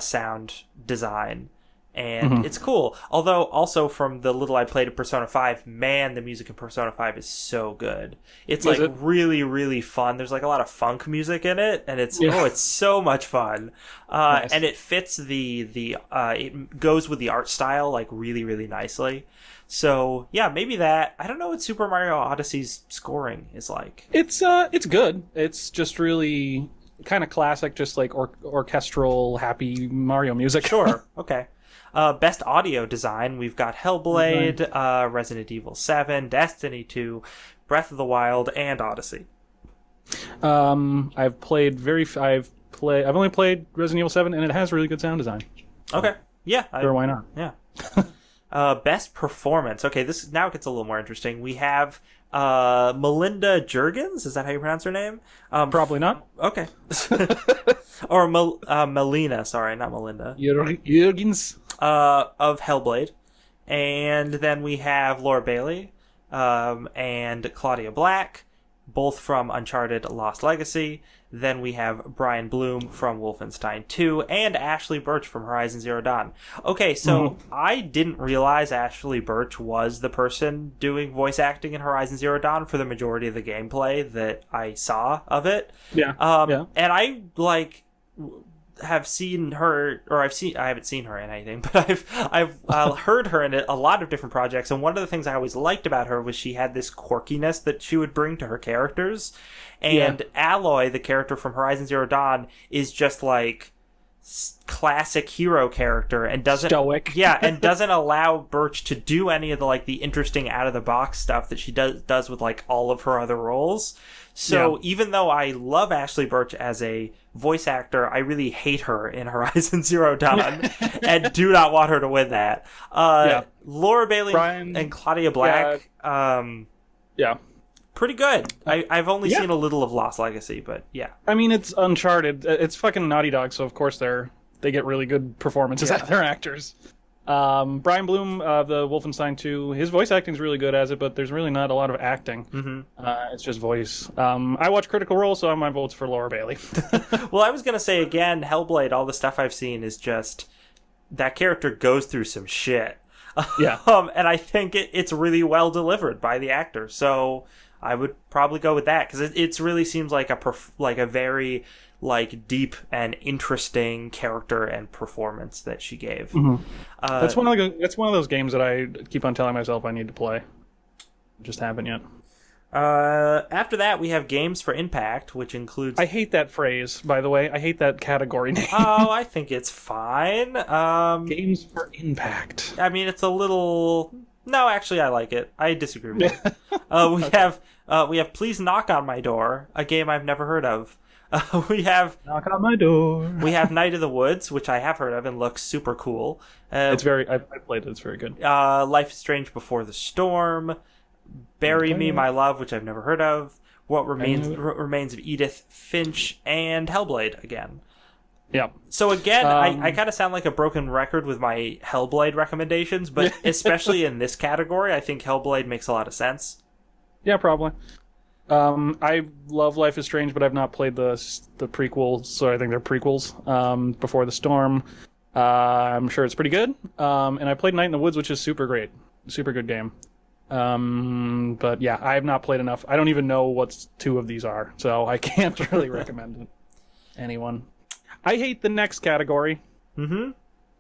Speaker 1: sound design. And it's cool. Although, also from the little I played of Persona 5, man, the music in Persona 5 is so good. It's really, really fun. There's like a lot of funk music in it, and it's so much fun. Nice. And it fits it goes with the art style like really, really nicely. So yeah, maybe that. I don't know what Super Mario Odyssey's scoring is like.
Speaker 2: It's good. It's just really kind of classic, just like orchestral, happy Mario music.
Speaker 1: Sure. Okay. Best audio design, we've got Hellblade, Resident Evil 7, Destiny 2, Breath of the Wild, and Odyssey.
Speaker 2: I've only played Resident Evil 7, and it has really good sound design. So,
Speaker 1: okay. Yeah.
Speaker 2: Sure, why not?
Speaker 1: Yeah. Best performance. Okay, this now gets a little more interesting. We have Melinda Juergens. Is that how you pronounce her name?
Speaker 2: Probably not.
Speaker 1: Okay. Or Melina. Sorry, not Melinda.
Speaker 2: Juergens.
Speaker 1: Of Hellblade. And then we have Laura Bailey and Claudia Black, both from Uncharted Lost Legacy. Then we have Brian Bloom from Wolfenstein 2 and Ashley Birch from Horizon Zero Dawn. Okay, so I didn't realize Ashley Birch was the person doing voice acting in Horizon Zero Dawn for the majority of the gameplay that I saw of it.
Speaker 2: Yeah.
Speaker 1: And I have seen her, or I haven't seen her in anything, but I've heard her in a lot of different projects, and one of the things I always liked about her was she had this quirkiness that she would bring to her characters, and Aloy, the character from Horizon Zero Dawn, is just like classic hero character and doesn't
Speaker 2: Stoic.
Speaker 1: yeah, and doesn't allow Birch to do any of the like the interesting out of the box stuff that she does with like all of her other roles. So even though I love Ashley Birch as a voice actor, I really hate her in Horizon Zero Dawn and do not want her to win that. Laura Bailey and Claudia Black, pretty good. I've only seen a little of Lost Legacy, but yeah.
Speaker 2: I mean, it's Uncharted. It's fucking Naughty Dog, so of course they get really good performances out of their actors. Brian Bloom of the Wolfenstein 2, his voice acting's really good as it, but there's really not a lot of acting. Mm-hmm. It's just voice. I watch Critical Role, so my vote's for Laura Bailey.
Speaker 1: Well, I was going to say, again, Hellblade, all the stuff I've seen is just... that character goes through some shit.
Speaker 2: Yeah.
Speaker 1: And I think it's really well delivered by the actor, so I would probably go with that, because it really seems like a very... like deep and interesting character and performance that she gave.
Speaker 2: Mm-hmm. That's one of those games that I keep on telling myself I need to play. Just haven't yet.
Speaker 1: After that, we have Games for Impact, which includes...
Speaker 2: I hate that phrase, by the way. I hate that category name.
Speaker 1: Oh, I think it's fine.
Speaker 2: Games for Impact.
Speaker 1: I mean, it's a little... No, actually, I like it. I disagree with it. We have Please Knock on My Door, a game I've never heard of. We have
Speaker 2: Knock on My Door.
Speaker 1: We have Night of the Woods, which I have heard of and looks super cool.
Speaker 2: I played it. It's very good.
Speaker 1: Life is Strange Before the Storm, Bury Me, My Love, which I've never heard of. What Remains of Edith Finch, and Hellblade again.
Speaker 2: Yeah.
Speaker 1: So again, I kind of sound like a broken record with my Hellblade recommendations, but especially in this category, I think Hellblade makes a lot of sense.
Speaker 2: Yeah, probably. I love Life is Strange, but I've not played the prequels, so I think they're prequels. Before the Storm, I'm sure it's pretty good. And I played Night in the Woods, which is super great, super good game. But yeah, I have not played enough. I don't even know what two of these are, so I can't really recommend it to anyone. I hate the next category.
Speaker 1: Mm-hmm.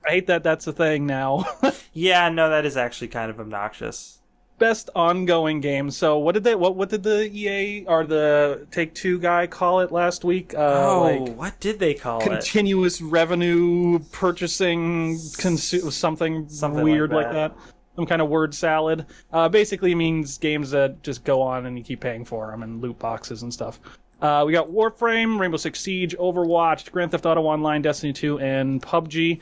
Speaker 2: I hate that that's a thing now.
Speaker 1: Yeah, no, that is actually kind of obnoxious.
Speaker 2: Best ongoing game. So what did the EA or the Take-Two guy call it last week?
Speaker 1: What did they call it?
Speaker 2: Continuous revenue purchasing something weird like that. Some kind of word salad. Basically means games that just go on and you keep paying for them and loot boxes and stuff. We got Warframe, Rainbow Six Siege, Overwatch, Grand Theft Auto Online, Destiny 2, and PUBG.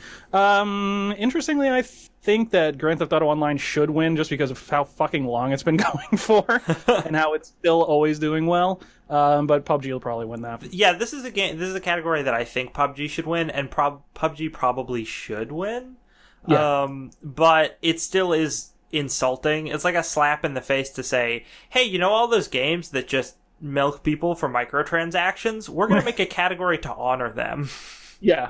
Speaker 2: Interestingly, I think that Grand Theft Auto Online should win just because of how fucking long it's been going for and how it's still always doing well. But PUBG will probably win that.
Speaker 1: Yeah, this is a category that I think PUBG should win, and PUBG probably should win.
Speaker 2: Yeah.
Speaker 1: But it still is insulting. It's like a slap in the face to say, hey, you know all those games that just milk people for microtransactions? We're going to make a category to honor them.
Speaker 2: Yeah.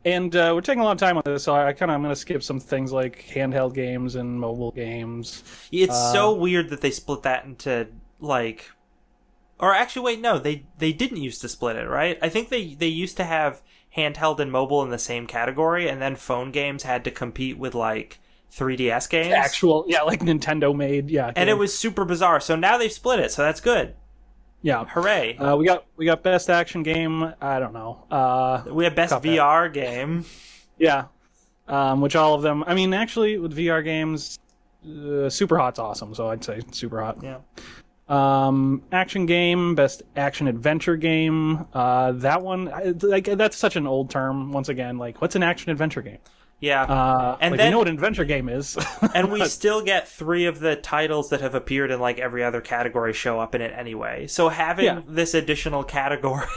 Speaker 2: And we're taking a lot of time on this, so I'm going to skip some things like handheld games and mobile games.
Speaker 1: It's so weird that they split that into, like... Or actually, wait, no, they didn't used to split it, right? I think they used to have handheld and mobile in the same category, and then phone games had to compete with, like, 3DS games.
Speaker 2: Like Nintendo made,
Speaker 1: And it was super bizarre, so now they've split it, so that's good.
Speaker 2: Yeah.
Speaker 1: Hooray.
Speaker 2: We got best action game, I don't know.
Speaker 1: We have best VR game.
Speaker 2: Yeah. Which all of them, I mean, actually, with VR games, Super Hot's awesome, so I'd say Super Hot.
Speaker 1: Yeah.
Speaker 2: Action game, best action adventure game. That one, like, that's such an old term, once again. Like, what's an action adventure game?
Speaker 1: Yeah.
Speaker 2: And then, we know what an adventure game is.
Speaker 1: And we still get 3 of the titles that have appeared in, like, every other category show up in it anyway. So having this additional category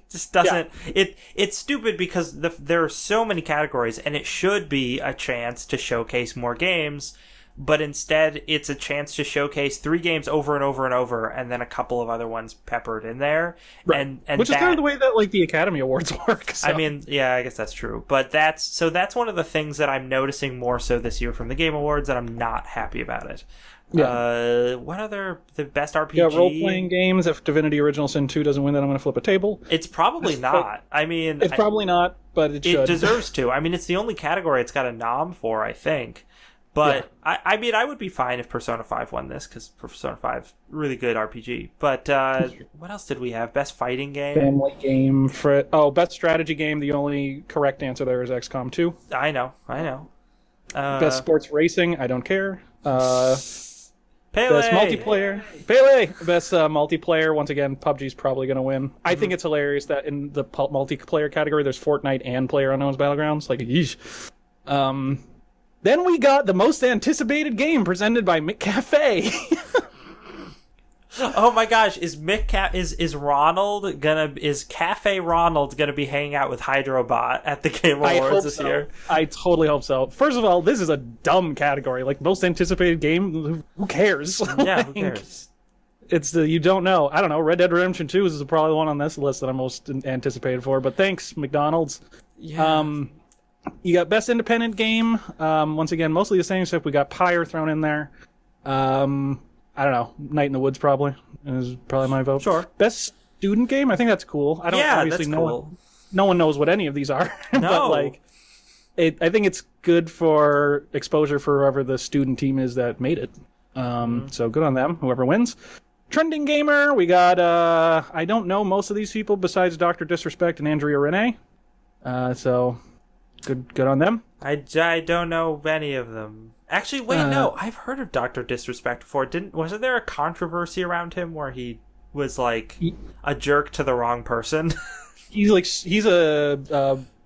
Speaker 1: just doesn't... It's stupid because there are so many categories, and it should be a chance to showcase more games, but instead it's a chance to showcase 3 games over and over and over, and then a couple of other ones peppered in there.
Speaker 2: Right.
Speaker 1: And
Speaker 2: which is kind of the way that, like, the Academy Awards work. So.
Speaker 1: I mean, yeah, I guess that's true. But that's one of the things that I'm noticing more so this year from the Game Awards, and I'm not happy about it. Yeah. What other the best RPG?
Speaker 2: Yeah, role-playing games. If Divinity Original Sin 2 doesn't win, then I'm going to flip a table.
Speaker 1: It's probably not. I mean...
Speaker 2: Probably not, but it should.
Speaker 1: It deserves to. I mean, it's the only category it's got a nom for, I think. But I mean, I would be fine if Persona 5 won this, because Persona 5 really good RPG. But what else did we have? Best fighting game.
Speaker 2: Family game for best strategy game. The only correct answer there is XCOM 2.
Speaker 1: I know.
Speaker 2: Best sports racing. I don't care.
Speaker 1: Pele.
Speaker 2: Best multiplayer. Pele. Best multiplayer. Once again, PUBG's probably going to win. I think it's hilarious that in the multiplayer category, there's Fortnite and PlayerUnknown's Battlegrounds. Like, yeesh. Then we got the most anticipated game presented by McCafe.
Speaker 1: Oh my gosh, is Cafe Ronald gonna be hanging out with Hydrobot at the Game Awards this year?
Speaker 2: I totally hope so. First of all, this is a dumb category. Like, most anticipated game, who cares?
Speaker 1: Yeah, who cares?
Speaker 2: It's you don't know. I don't know. Red Dead Redemption 2 is probably the one on this list that I'm most anticipated for. But thanks, McDonald's.
Speaker 1: Yeah.
Speaker 2: You got best independent game. Once again, mostly the same stuff. We got Pyre thrown in there. I don't know. Night in the Woods probably is probably my vote.
Speaker 1: Sure.
Speaker 2: Best student game. I think that's cool. I don't obviously
Speaker 1: that's
Speaker 2: know.
Speaker 1: cool.
Speaker 2: No one knows what any of these are.
Speaker 1: No.
Speaker 2: But like, I think it's good for exposure for whoever the student team is that made it. So good on them. Whoever wins. Trending gamer. We got. I don't know most of these people besides Dr. Disrespect and Andrea Renee. So good on them.
Speaker 1: I don't know any of them. Actually, wait, no. I've heard of Dr. Disrespect before. Wasn't there a controversy around him where he was like a jerk to the wrong person?
Speaker 2: He's a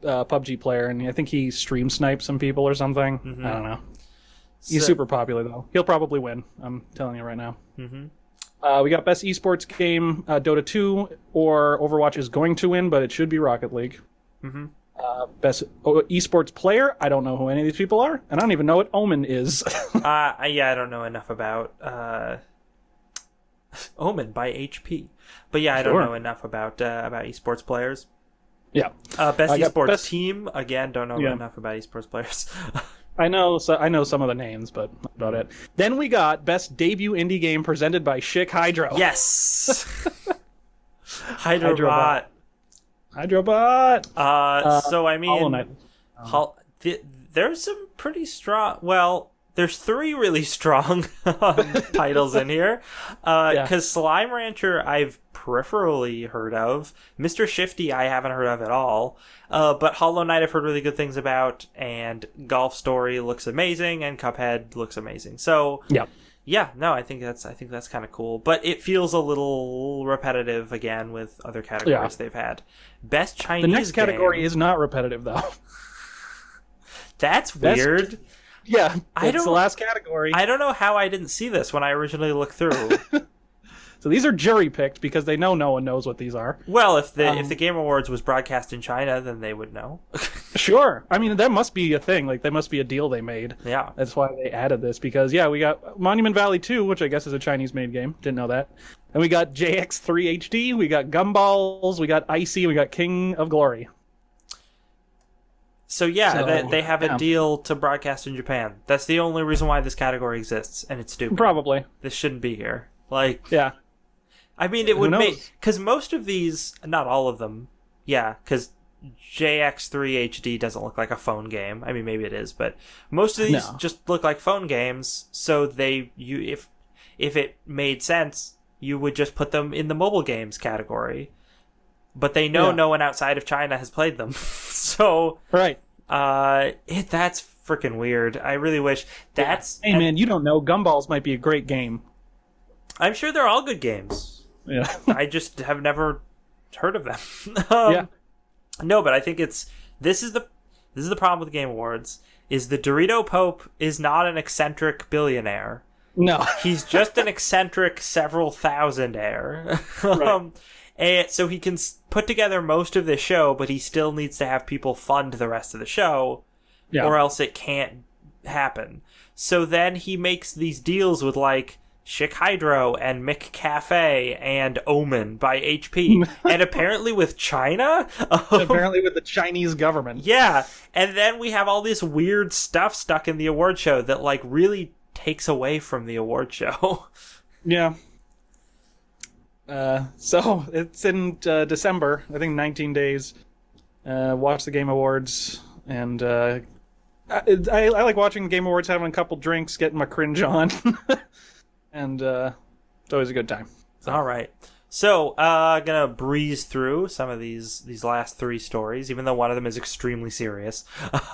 Speaker 2: PUBG player, and I think he stream sniped some people or something. Mm-hmm. I don't know. He's super popular though. He'll probably win. I'm telling you right now. Mm-hmm. We got best esports game. Dota 2 or Overwatch is going to win, but it should be Rocket League. Mm-hmm. Best esports player. I don't know who any of these people are, and I don't even know what Omen is.
Speaker 1: I don't know enough about Omen by HP, but yeah, I don't know enough about esports players.
Speaker 2: Yeah.
Speaker 1: Best esports team. Again, don't know enough about esports players.
Speaker 2: I know some of the names, but that's about it. Then we got best debut indie game presented by Chick Hydro.
Speaker 1: Yes. Hydrobot. So I mean, there's some pretty strong. Well, there's 3 really strong titles in here. Because Slime Rancher I've peripherally heard of. Mr. Shifty I haven't heard of at all. But Hollow Knight I've heard really good things about, and Golf Story looks amazing, and Cuphead looks amazing. So yeah, no, I think that's kind of cool, but it feels a little repetitive again with other categories they've had. Best Chinese game.
Speaker 2: The next category is not repetitive though.
Speaker 1: That's weird.
Speaker 2: Yeah, it's the last category.
Speaker 1: I don't know how I didn't see this when I originally looked through.
Speaker 2: So these are jury picked because they know no one knows what these are.
Speaker 1: Well, if the Game Awards was broadcast in China, then they would know.
Speaker 2: Sure. I mean, that must be a thing. Like, that must be a deal they made.
Speaker 1: Yeah.
Speaker 2: That's why they added this because, we got Monument Valley 2, which I guess is a Chinese-made game. Didn't know that. And we got JX3 HD, we got Gumballs, we got Icy, we got King of Glory.
Speaker 1: So they have a deal to broadcast in Japan. That's the only reason why this category exists, and it's stupid.
Speaker 2: Probably.
Speaker 1: This shouldn't be here. Like,
Speaker 2: yeah.
Speaker 1: I mean, it would make... Because most of these... Not all of them. Yeah, because JX3 HD doesn't look like a phone game. I mean, maybe it is, but most of these just look like phone games, so if it made sense, you would just put them in the mobile games category. But they know no one outside of China has played them. So...
Speaker 2: Right.
Speaker 1: That's freaking weird. I really wish...
Speaker 2: Hey, man, you don't know. Gumballs might be a great game.
Speaker 1: I'm sure they're all good games.
Speaker 2: Yeah.
Speaker 1: I just have never heard of them. No, but I think this is the problem with the Game Awards, is the Dorito Pope is not an eccentric billionaire.
Speaker 2: No.
Speaker 1: He's just an eccentric several thousandaire.
Speaker 2: Right.
Speaker 1: And so he can put together most of the show, but he still needs to have people fund the rest of the show, or else it can't happen. So then he makes these deals with, like, Chick Hydro and McCafe and Omen by HP. And apparently with China?
Speaker 2: Apparently with the Chinese government.
Speaker 1: Yeah. And then we have all this weird stuff stuck in the award show that, like, really takes away from the award show.
Speaker 2: Yeah. So it's in December, I think 19 days. Watch the Game Awards and I like watching Game Awards, having a couple drinks, getting my cringe on, and it's always a good time. So.
Speaker 1: All right. So, gonna breeze through some of these last three stories, even though one of them is extremely serious.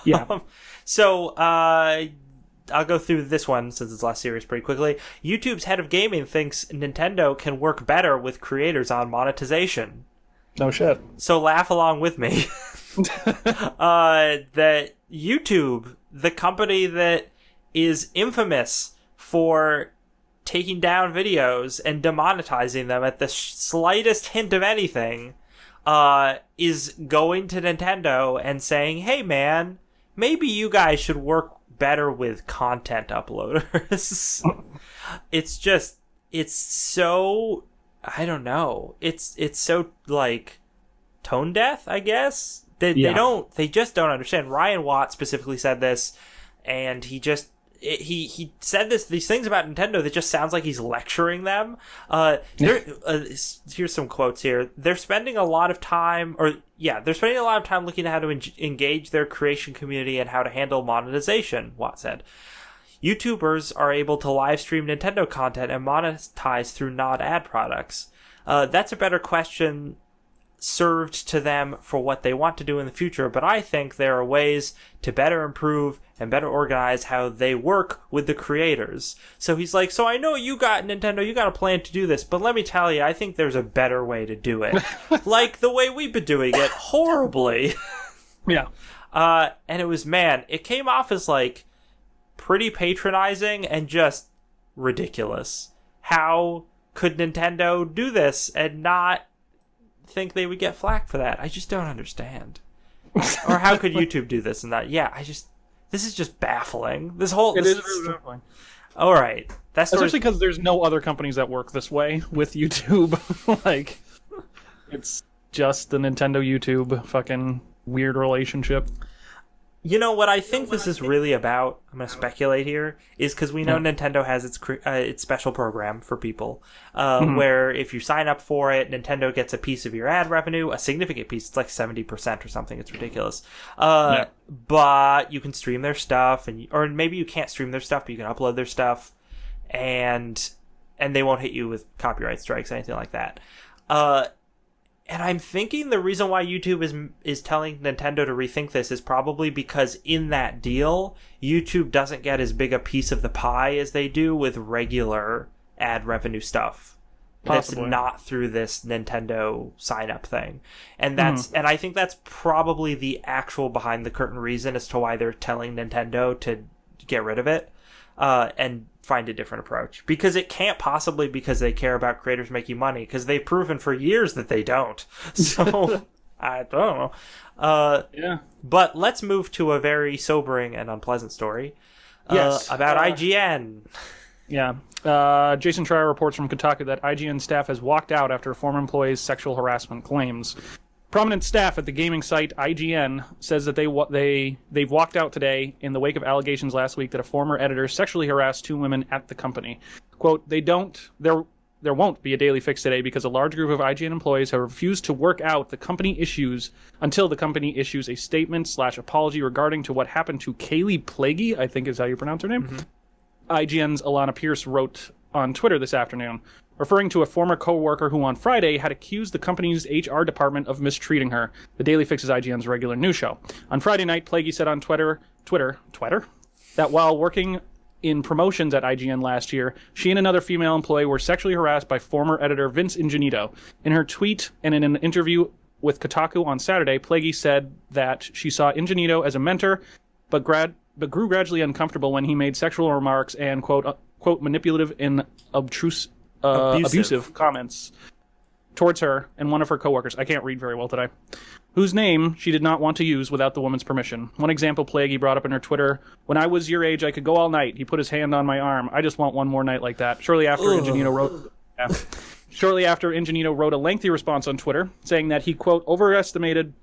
Speaker 2: Yeah.
Speaker 1: So, I'll go through this one since it's less serious pretty quickly. YouTube's head of gaming thinks Nintendo can work better with creators on monetization.
Speaker 2: No shit.
Speaker 1: So laugh along with me. That YouTube, the company that is infamous for taking down videos and demonetizing them at the slightest hint of anything, is going to Nintendo and saying, hey man, maybe you guys should work better with content uploaders. It's so, I don't know. It's so like tone deaf, I guess. They just don't understand. Ryan Watt specifically said this, and he said these things about Nintendo that just sounds like he's lecturing them. Here's some quotes here. They're spending a lot of time looking at how to engage their creation community and how to handle monetization, Watt said. YouTubers are able to live stream Nintendo content and monetize through non-ad products. That's a better question served to them for what they want to do in the future, but I think there are ways to better improve and better organize how they work with the creators. So he's like, so I know you got Nintendo, you got a plan to do this, but let me tell you, I think there's a better way to do it. Like the way we've been doing it horribly.
Speaker 2: Yeah.
Speaker 1: And it came off as like pretty patronizing and just ridiculous. How could Nintendo do this and not think they would get flack for that? I just don't understand. Or how could YouTube do this and that? Yeah, this is just baffling. It is really baffling. All right.
Speaker 2: Especially because there's no other companies that work this way with YouTube. Like, it's just the Nintendo YouTube fucking weird relationship.
Speaker 1: You know what I think this is really about? I'm going to speculate here. Is because we know Nintendo has its special program for people, where if you sign up for it, Nintendo gets a piece of your ad revenue, a significant piece. It's like 70% or something. It's ridiculous. But you can stream their stuff, or maybe you can't stream their stuff, but you can upload their stuff, and they won't hit you with copyright strikes, anything like that. And I'm thinking the reason why YouTube is telling Nintendo to rethink this is probably because in that deal, YouTube doesn't get as big a piece of the pie as they do with regular ad revenue stuff. Possibly. That's not through this Nintendo sign-up thing. And and I think that's probably the actual behind the curtain reason as to why they're telling Nintendo to get rid of it. And find a different approach, because it can't possibly because they care about creators making money, because they've proven for years that they don't. So I don't know. But let's move to a very sobering and unpleasant story. About IGN.
Speaker 2: Yeah. Jason Schreier reports from Kotaku that IGN staff has walked out after a former employee's sexual harassment claims. Prominent staff at the gaming site IGN says that they've walked out today in the wake of allegations last week that a former editor sexually harassed two women at the company. Quote, there won't be a daily fix today because a large group of IGN employees have refused to work out the company issues until the company issues a statement/apology regarding to what happened to Kaylee Plaguey, I think is how you pronounce her name. Mm-hmm. IGN's Alana Pierce wrote on Twitter this afternoon, referring to a former co-worker who on Friday had accused the company's HR department of mistreating her. The Daily Fix is IGN's regular news show. On Friday night, Plaguey said on Twitter, that while working in promotions at IGN last year, she and another female employee were sexually harassed by former editor Vince Ingenito. In her tweet and in an interview with Kotaku on Saturday, Plaguey said that she saw Ingenito as a mentor, but grew gradually uncomfortable when he made sexual remarks and, quote, manipulative and abusive comments towards her and one of her coworkers. I can't read very well today. Whose name she did not want to use without the woman's permission. One example Plaguey brought up in her Twitter: "When I was your age, I could go all night. He put his hand on my arm. I just want one more night like that." Shortly after Ingenito wrote a lengthy response on Twitter saying that he, quote, overestimated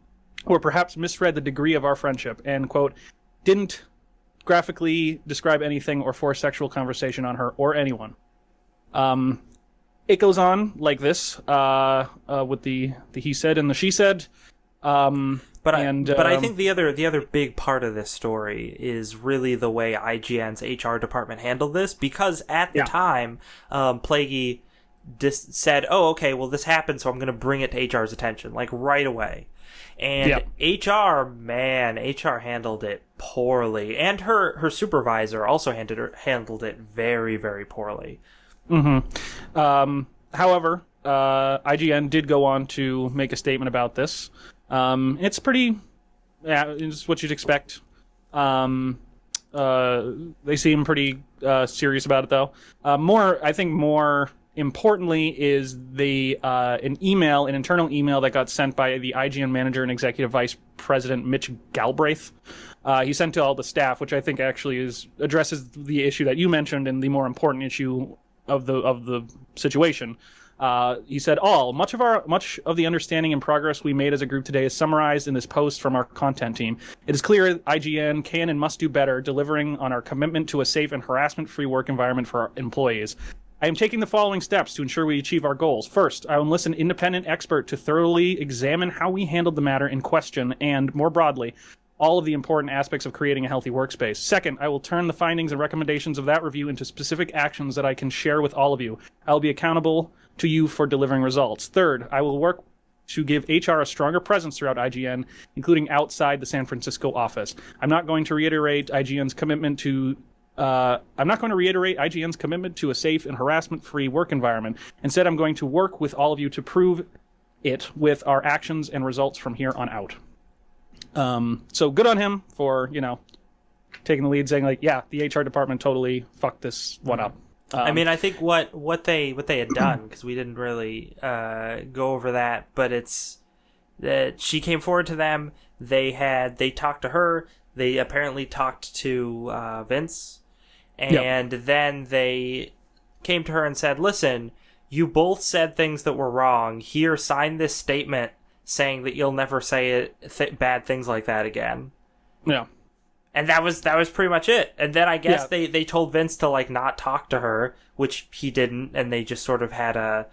Speaker 2: or perhaps misread the degree of our friendship and, quote, didn't graphically describe anything or force sexual conversation on her or anyone. It goes on like this with the he said and the she said.
Speaker 1: But I think the other big part of this story is really the way IGN's HR department handled this, because at the time, Plaguey said, "Oh, okay, well this happened, so I'm going to bring it to HR's attention," like right away. And HR handled it poorly, and her supervisor also handled it very, very poorly.
Speaker 2: However, IGN did go on to make a statement about this. It's pretty, it's what you'd expect. They seem pretty serious about it, though. I think more importantly is an internal email that got sent by the IGN manager and executive vice president Mitch Galbraith. He sent to all the staff, which I think actually addresses the issue that you mentioned and the more important issue of the situation. He said, much of the understanding and progress we made as a group today is summarized in this post from our content team. It is clear IGN can and must do better delivering on our commitment to a safe and harassment-free work environment for our employees. I am taking the following steps to ensure we achieve our goals. First, I will enlist an independent expert to thoroughly examine how we handled the matter in question and, more broadly, all of the important aspects of creating a healthy workspace. Second, I will turn the findings and recommendations of that review into specific actions that I can share with all of you. I will be accountable to you for delivering results. Third, I will work to give HR a stronger presence throughout IGN, including outside the San Francisco office. I'm not going to reiterate IGN's commitment to a safe and harassment-free work environment. Instead, I'm going to work with all of you to prove it with our actions and results from here on out. So good on him for, taking the lead, saying the HR department totally fucked this one up.
Speaker 1: I think what they had done, because we didn't really go over that, but it's that she came forward to them. They talked to her. They apparently talked to Vince, and then they came to her and said, "Listen, you both said things that were wrong. Here, sign this statement saying that you'll never say bad things like that again."
Speaker 2: Yeah.
Speaker 1: And that was pretty much it. And then I guess they told Vince to not talk to her, which he didn't, and they just sort of had a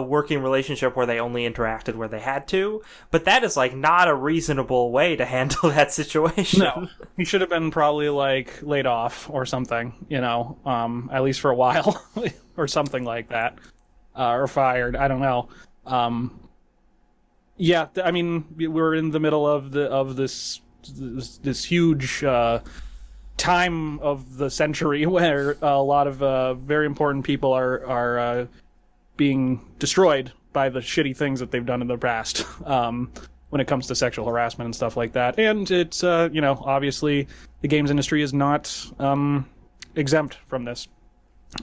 Speaker 1: working relationship where they only interacted where they had to. But that is not a reasonable way to handle that situation.
Speaker 2: No, he should have been probably laid off or something, at least for a while or something like that, or fired. I don't know. We're in the middle of this huge time of the century where a lot of very important people are being destroyed by the shitty things that they've done in the past when it comes to sexual harassment and stuff like that. And it's, obviously the games industry is not exempt from this.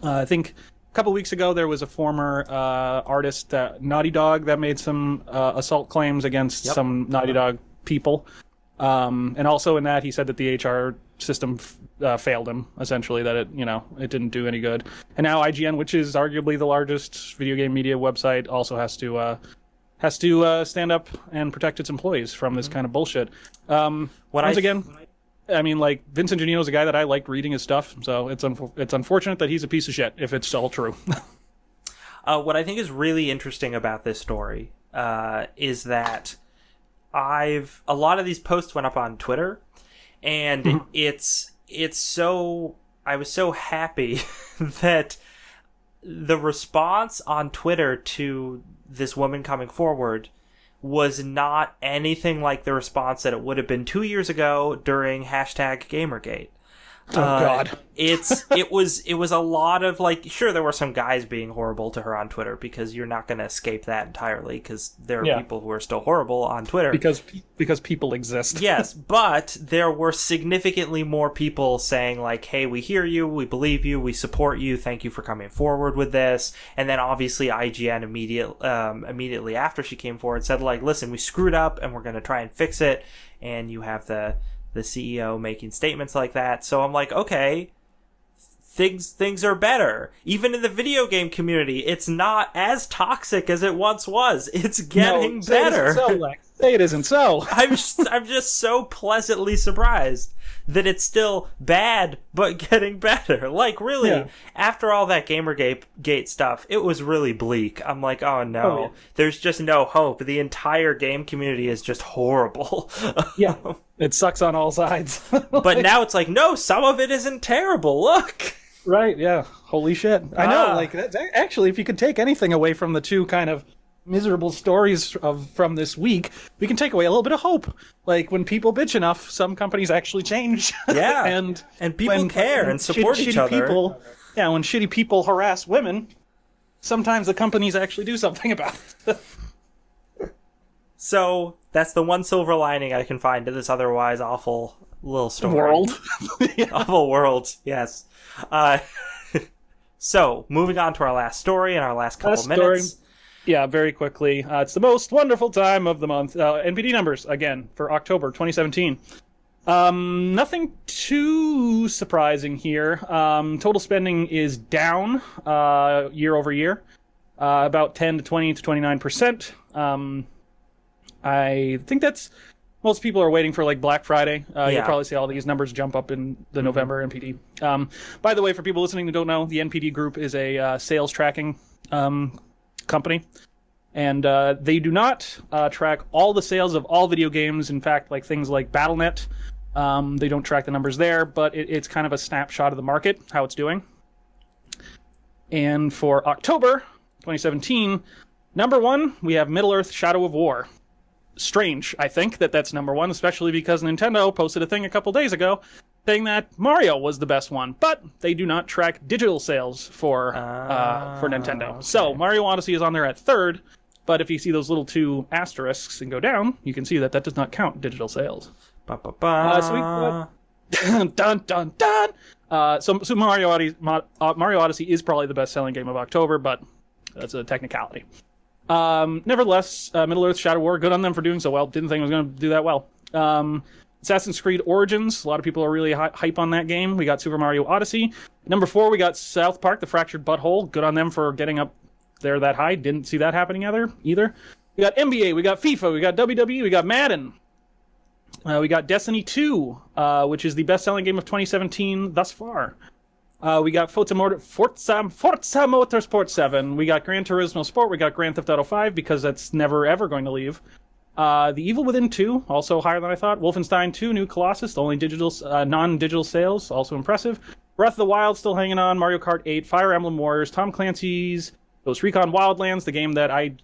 Speaker 2: I think a couple weeks ago there was a former artist, Naughty Dog, that made some assault claims against some Naughty Dog people. And also in that, he said that the HR system failed him, essentially, that it didn't do any good. And now IGN, which is arguably the largest video game media website, also has to stand up and protect its employees from this kind of bullshit. Vincent Giannino is a guy that I liked reading his stuff, so it's unfortunate that he's a piece of shit, if it's all true.
Speaker 1: What I think is really interesting about this story is that a lot of these posts went up on Twitter, and I was so happy that the response on Twitter to this woman coming forward was not anything like the response that it would have been 2 years ago during #Gamergate.
Speaker 2: Oh God!
Speaker 1: It was a lot of sure, there were some guys being horrible to her on Twitter, because you're not going to escape that entirely, because there are people who are still horrible on Twitter
Speaker 2: because people exist.
Speaker 1: Yes, but there were significantly more people saying "Hey, we hear you, we believe you, we support you, thank you for coming forward with this." And then obviously IGN immediately after she came forward said "Listen, we screwed up and we're going to try and fix it." And you have the CEO making statements like that. So I'm okay, things are better. Even in the video game community, it's not as toxic as it once was. It's getting better.
Speaker 2: Say it isn't so.
Speaker 1: I'm just so pleasantly surprised. that it's still bad, but getting better. Like, really, after all that Gamergate stuff, it was really bleak. I'm like, oh no, there's just no hope. The entire game community is just horrible.
Speaker 2: Yeah, it sucks on all sides.
Speaker 1: But now it's like, no, some of it isn't terrible. Look.
Speaker 2: Right, yeah. Holy shit. I know, like, that's, actually, if you could take anything away from the two kind of miserable stories from this week, we can take away a little bit of hope. Like, when people bitch enough, some companies actually change.
Speaker 1: Yeah,
Speaker 2: and
Speaker 1: people care and support each other.
Speaker 2: When shitty people harass women, sometimes the companies actually do something about it.
Speaker 1: So, that's the one silver lining I can find to this otherwise awful little story.
Speaker 2: World.
Speaker 1: Awful world, yes. So, moving on to our last story in our last couple minutes.
Speaker 2: Yeah, very quickly. It's the most wonderful time of the month. NPD numbers, again, for October 2017. Nothing too surprising here. Total spending is down year over year, about 10 to 20 to 29%. I think that's... Most people are waiting for, like, Black Friday. You'll probably see all these numbers jump up in the November NPD. By the way, for people listening who don't know, the NPD Group is a sales tracking company. And they do not track all the sales of all video games. In fact, like things like Battle.net, they don't track the numbers there. But it's kind of a snapshot of the market, how it's doing. And for October 2017, number one, we have Middle-earth: Shadow of War. Strange, I think, that's number one, especially because Nintendo posted a thing a couple days ago saying that Mario was the best one, but they do not track digital sales for Nintendo. Okay. So Mario Odyssey is on there at third, but if you see those little two asterisks and go down, you can see that does not count digital sales. So dun dun dun. So Mario Odyssey is probably the best-selling game of October, but that's a technicality. Nevertheless, Middle-earth: Shadow War, good on them for doing so well. Didn't think it was going to do that well. Assassin's Creed Origins, a lot of people are really hype on that game. We got Super Mario Odyssey. Number 4, we got South Park: The Fractured Butthole. Good on them for getting up there that high. Didn't see that happening either. We got NBA, we got FIFA, we got WWE, we got Madden. We got Destiny 2, which is the best-selling game of 2017 thus far. We got Forza Motorsport 7. We got Gran Turismo Sport. We got Grand Theft Auto 5, because that's never, ever going to leave. The Evil Within 2, also higher than I thought. Wolfenstein 2, New Colossus, the only non-digital sales, also impressive. Breath of the Wild, still hanging on. Mario Kart 8, Fire Emblem Warriors, Tom Clancy's Ghost Recon Wildlands, the game that I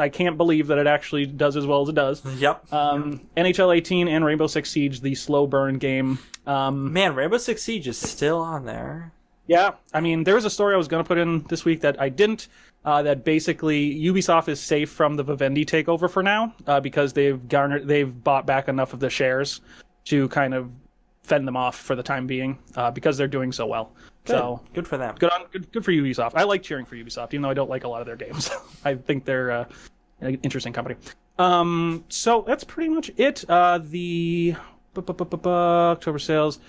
Speaker 2: can't believe that it actually does as well as it does.
Speaker 1: Yep.
Speaker 2: NHL 18 and Rainbow Six Siege, the slow burn game.
Speaker 1: Man, Rainbow Six Siege is still on there.
Speaker 2: Yeah, I mean, there was a story I was going to put in this week that I didn't, that basically Ubisoft is safe from the Vivendi takeover for now, because they've bought back enough of the shares to kind of fend them off for the time being, because they're doing so well.
Speaker 1: Good. So good for them.
Speaker 2: Good for Ubisoft. I like cheering for Ubisoft, even though I don't like a lot of their games. I think they're an interesting company. So that's pretty much it. The October sales.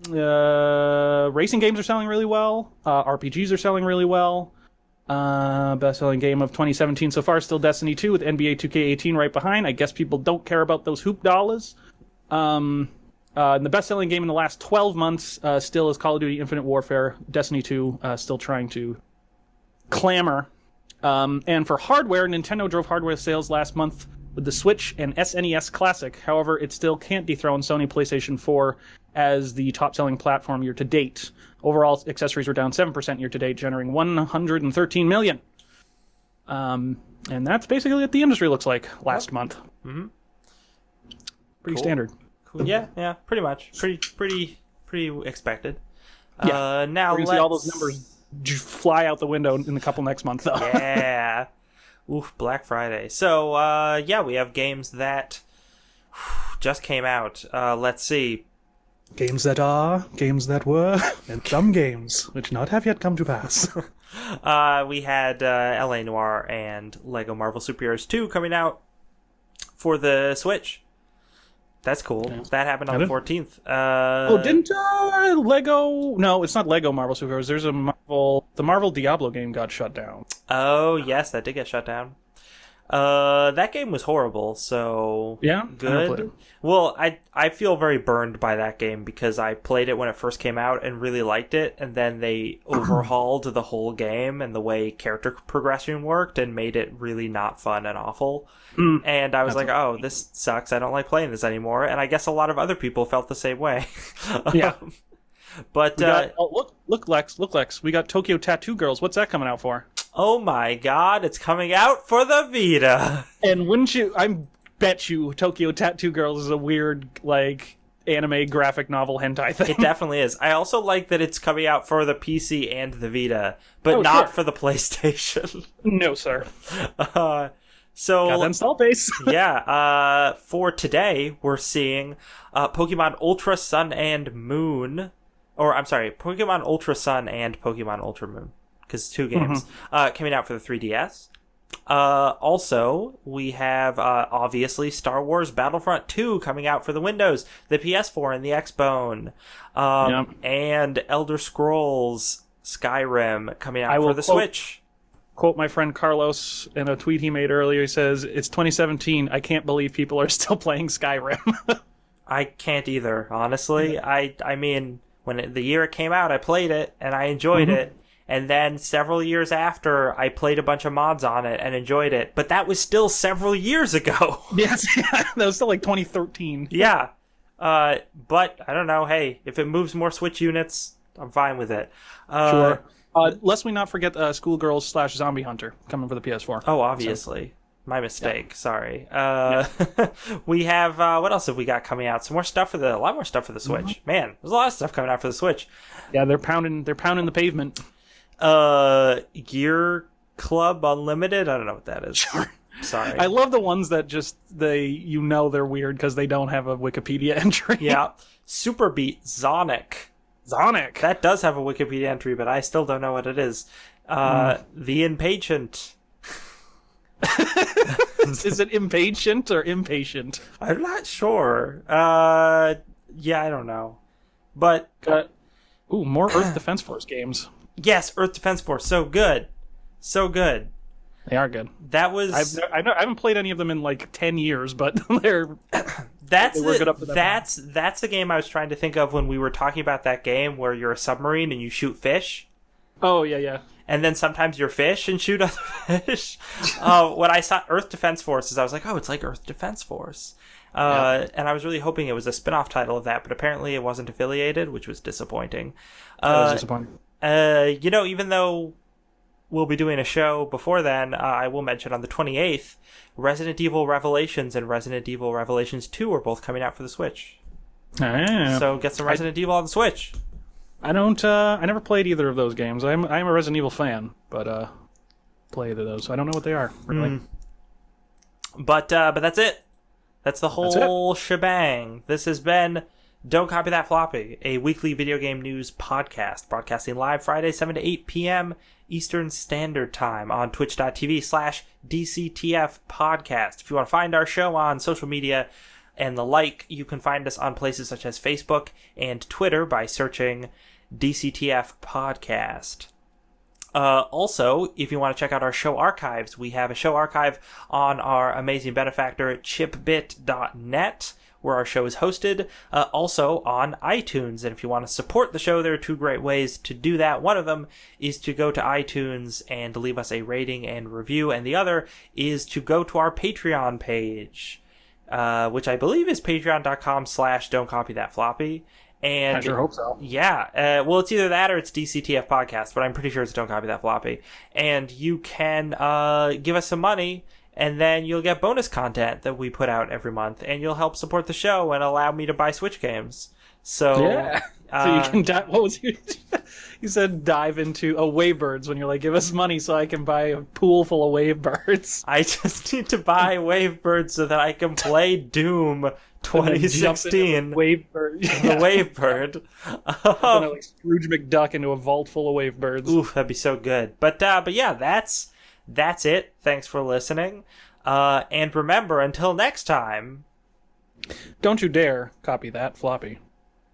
Speaker 2: Racing games are selling really well. RPGs are selling really well. Best-selling game of 2017 so far, still Destiny 2 with NBA 2K18 right behind. I guess people don't care about those hoop dollars. And the best-selling game in the last 12 months still is Call of Duty Infinite Warfare. Destiny 2 still trying to clamor. And for hardware, Nintendo drove hardware sales last month with the Switch and SNES Classic. However, it still can't dethrone Sony PlayStation 4 as the top-selling platform year-to-date. Overall, accessories were down 7% year-to-date, generating $113 million. And that's basically what the industry looks like last month.
Speaker 1: Mm-hmm.
Speaker 2: Pretty standard.
Speaker 1: Cool. Yeah, pretty much. Pretty expected.
Speaker 2: Yeah.
Speaker 1: Now
Speaker 2: let's see all those numbers fly out the window in the couple next month, though.
Speaker 1: Yeah. Oof, Black Friday. So, we have games that just came out. Let's see.
Speaker 2: Games that are, games that were, and some games which not have yet come to pass.
Speaker 1: We had LA Noire and Lego Marvel Super Heroes 2 coming out for the Switch. That's cool. Yeah. That happened on the 14th.
Speaker 2: Didn't Lego... No, it's not Lego Marvel Super Heroes. There's a Marvel... The Marvel Diablo game got shut down.
Speaker 1: Oh, yes, that did get shut down. That game was horrible, so
Speaker 2: Yeah, I never played
Speaker 1: good.
Speaker 2: it.
Speaker 1: Well, I feel very burned by that game because I played it when it first came out and really liked it, and then they overhauled the whole game and the way character progression worked and made it really not fun and awful. And I was like, oh, this sucks. I don't like playing this anymore. And I guess a lot of other people felt the same way.
Speaker 2: Yeah.
Speaker 1: But
Speaker 2: Look, Lex. We got Tokyo Tattoo Girls. What's that coming out for?
Speaker 1: oh my god, it's coming out for the Vita.
Speaker 2: And wouldn't you? I bet you Tokyo Tattoo Girls is a weird like anime graphic novel hentai thing.
Speaker 1: It definitely is. I also like that it's coming out for the PC and the Vita, but not for the PlayStation.
Speaker 2: No, sir.
Speaker 1: So
Speaker 2: Got the install base.
Speaker 1: yeah, for today we're seeing Pokemon Ultra Sun and Moon, or I'm sorry, Pokemon Ultra Sun and Pokemon Ultra Moon, because two games coming out for the 3DS. Also, we have obviously Star Wars Battlefront 2 coming out for the Windows, the PS4, and the Xbone, and Elder Scrolls Skyrim coming out for the Switch.
Speaker 2: Quote my friend Carlos in a tweet he made earlier. He says, "It's 2017. I can't believe people are still playing Skyrim."
Speaker 1: I can't either, honestly. I mean, when the year it came out, I played it and I enjoyed it. And then several years after, I played a bunch of mods on it and enjoyed it. But that was still several years ago.
Speaker 2: Yes, that was still like 2013.
Speaker 1: Yeah. But I don't know. Hey, if it moves more Switch units, I'm fine with it.
Speaker 2: Sure. Lest we not forget Schoolgirls / Zombie Hunter coming for the PS4.
Speaker 1: Oh, obviously. So. My mistake. Yeah. Sorry. We have, what else have we got coming out? A lot more stuff for the Switch. Man, there's a lot of stuff coming out for the Switch.
Speaker 2: Yeah, they're pounding the pavement.
Speaker 1: Gear Club Unlimited? I don't know what that is.
Speaker 2: Sure.
Speaker 1: Sorry.
Speaker 2: I love the ones that just, they're weird because they don't have a Wikipedia entry.
Speaker 1: Yeah. Super Beat Sonic. That does have a Wikipedia entry, but I still don't know what it is. The Impatient.
Speaker 2: Is it impatient or impatient?
Speaker 1: I'm not sure. Yeah, I don't know. But
Speaker 2: more Earth Defense Force games.
Speaker 1: Yes, Earth Defense Force. So good.
Speaker 2: They are good.
Speaker 1: That was.
Speaker 2: I haven't played any of them in like 10 years, but they're.
Speaker 1: That's the game I was trying to think of when we were talking about that game where you're a submarine and you shoot fish.
Speaker 2: Oh yeah.
Speaker 1: And then sometimes you're fish and shoot other fish. When I saw Earth Defense Forces, I was like, oh, it's like Earth Defense Force. And I was really hoping it was a spin-off title of that, but apparently it wasn't affiliated, which was disappointing. Even though we'll be doing a show before then, I will mention on the 28th, Resident Evil Revelations and Resident Evil Revelations 2 are both coming out for the Switch. So get some Resident Evil on the Switch.
Speaker 2: I never played either of those games. I'm a Resident Evil fan, but play either of those, so I don't know what they are, really.
Speaker 1: But that's it. That's the whole shebang. This has been Don't Copy That Floppy, a weekly video game news podcast, broadcasting live Friday, 7 to 8 p.m. Eastern Standard Time on twitch.tv/DCTF podcast. If you want to find our show on social media and the like, you can find us on places such as Facebook and Twitter by searching DCTF podcast. Also, if you want to check out our show archives, we have a show archive on our amazing benefactor, chipbit.net, where our show is hosted, also on iTunes. And if you want to support the show, there are two great ways to do that. One of them is to go to iTunes and leave us a rating and review, and the other is to go to our Patreon page, which I believe is patreon.com/don'tcopythatfloppy. And
Speaker 2: I sure hope so.
Speaker 1: Yeah. Well, it's either that or it's DCTF Podcast, but I'm pretty sure it's Don't Copy That Floppy. And you can give us some money, and then you'll get bonus content that we put out every month, and you'll help support the show and allow me to buy Switch games. So,
Speaker 2: yeah. So you can what was you said dive into Wavebirds when you're like, give us money so I can buy a pool full of Wavebirds.
Speaker 1: I just need to buy Wavebirds so that I can play Doom 2016.
Speaker 2: Wavebird.
Speaker 1: The Wavebird.
Speaker 2: Like Scrooge McDuck into a vault full of Wavebirds.
Speaker 1: Oof, that'd be so good. But yeah, that's it. Thanks for listening. And remember, until next time,
Speaker 2: don't you dare copy that floppy.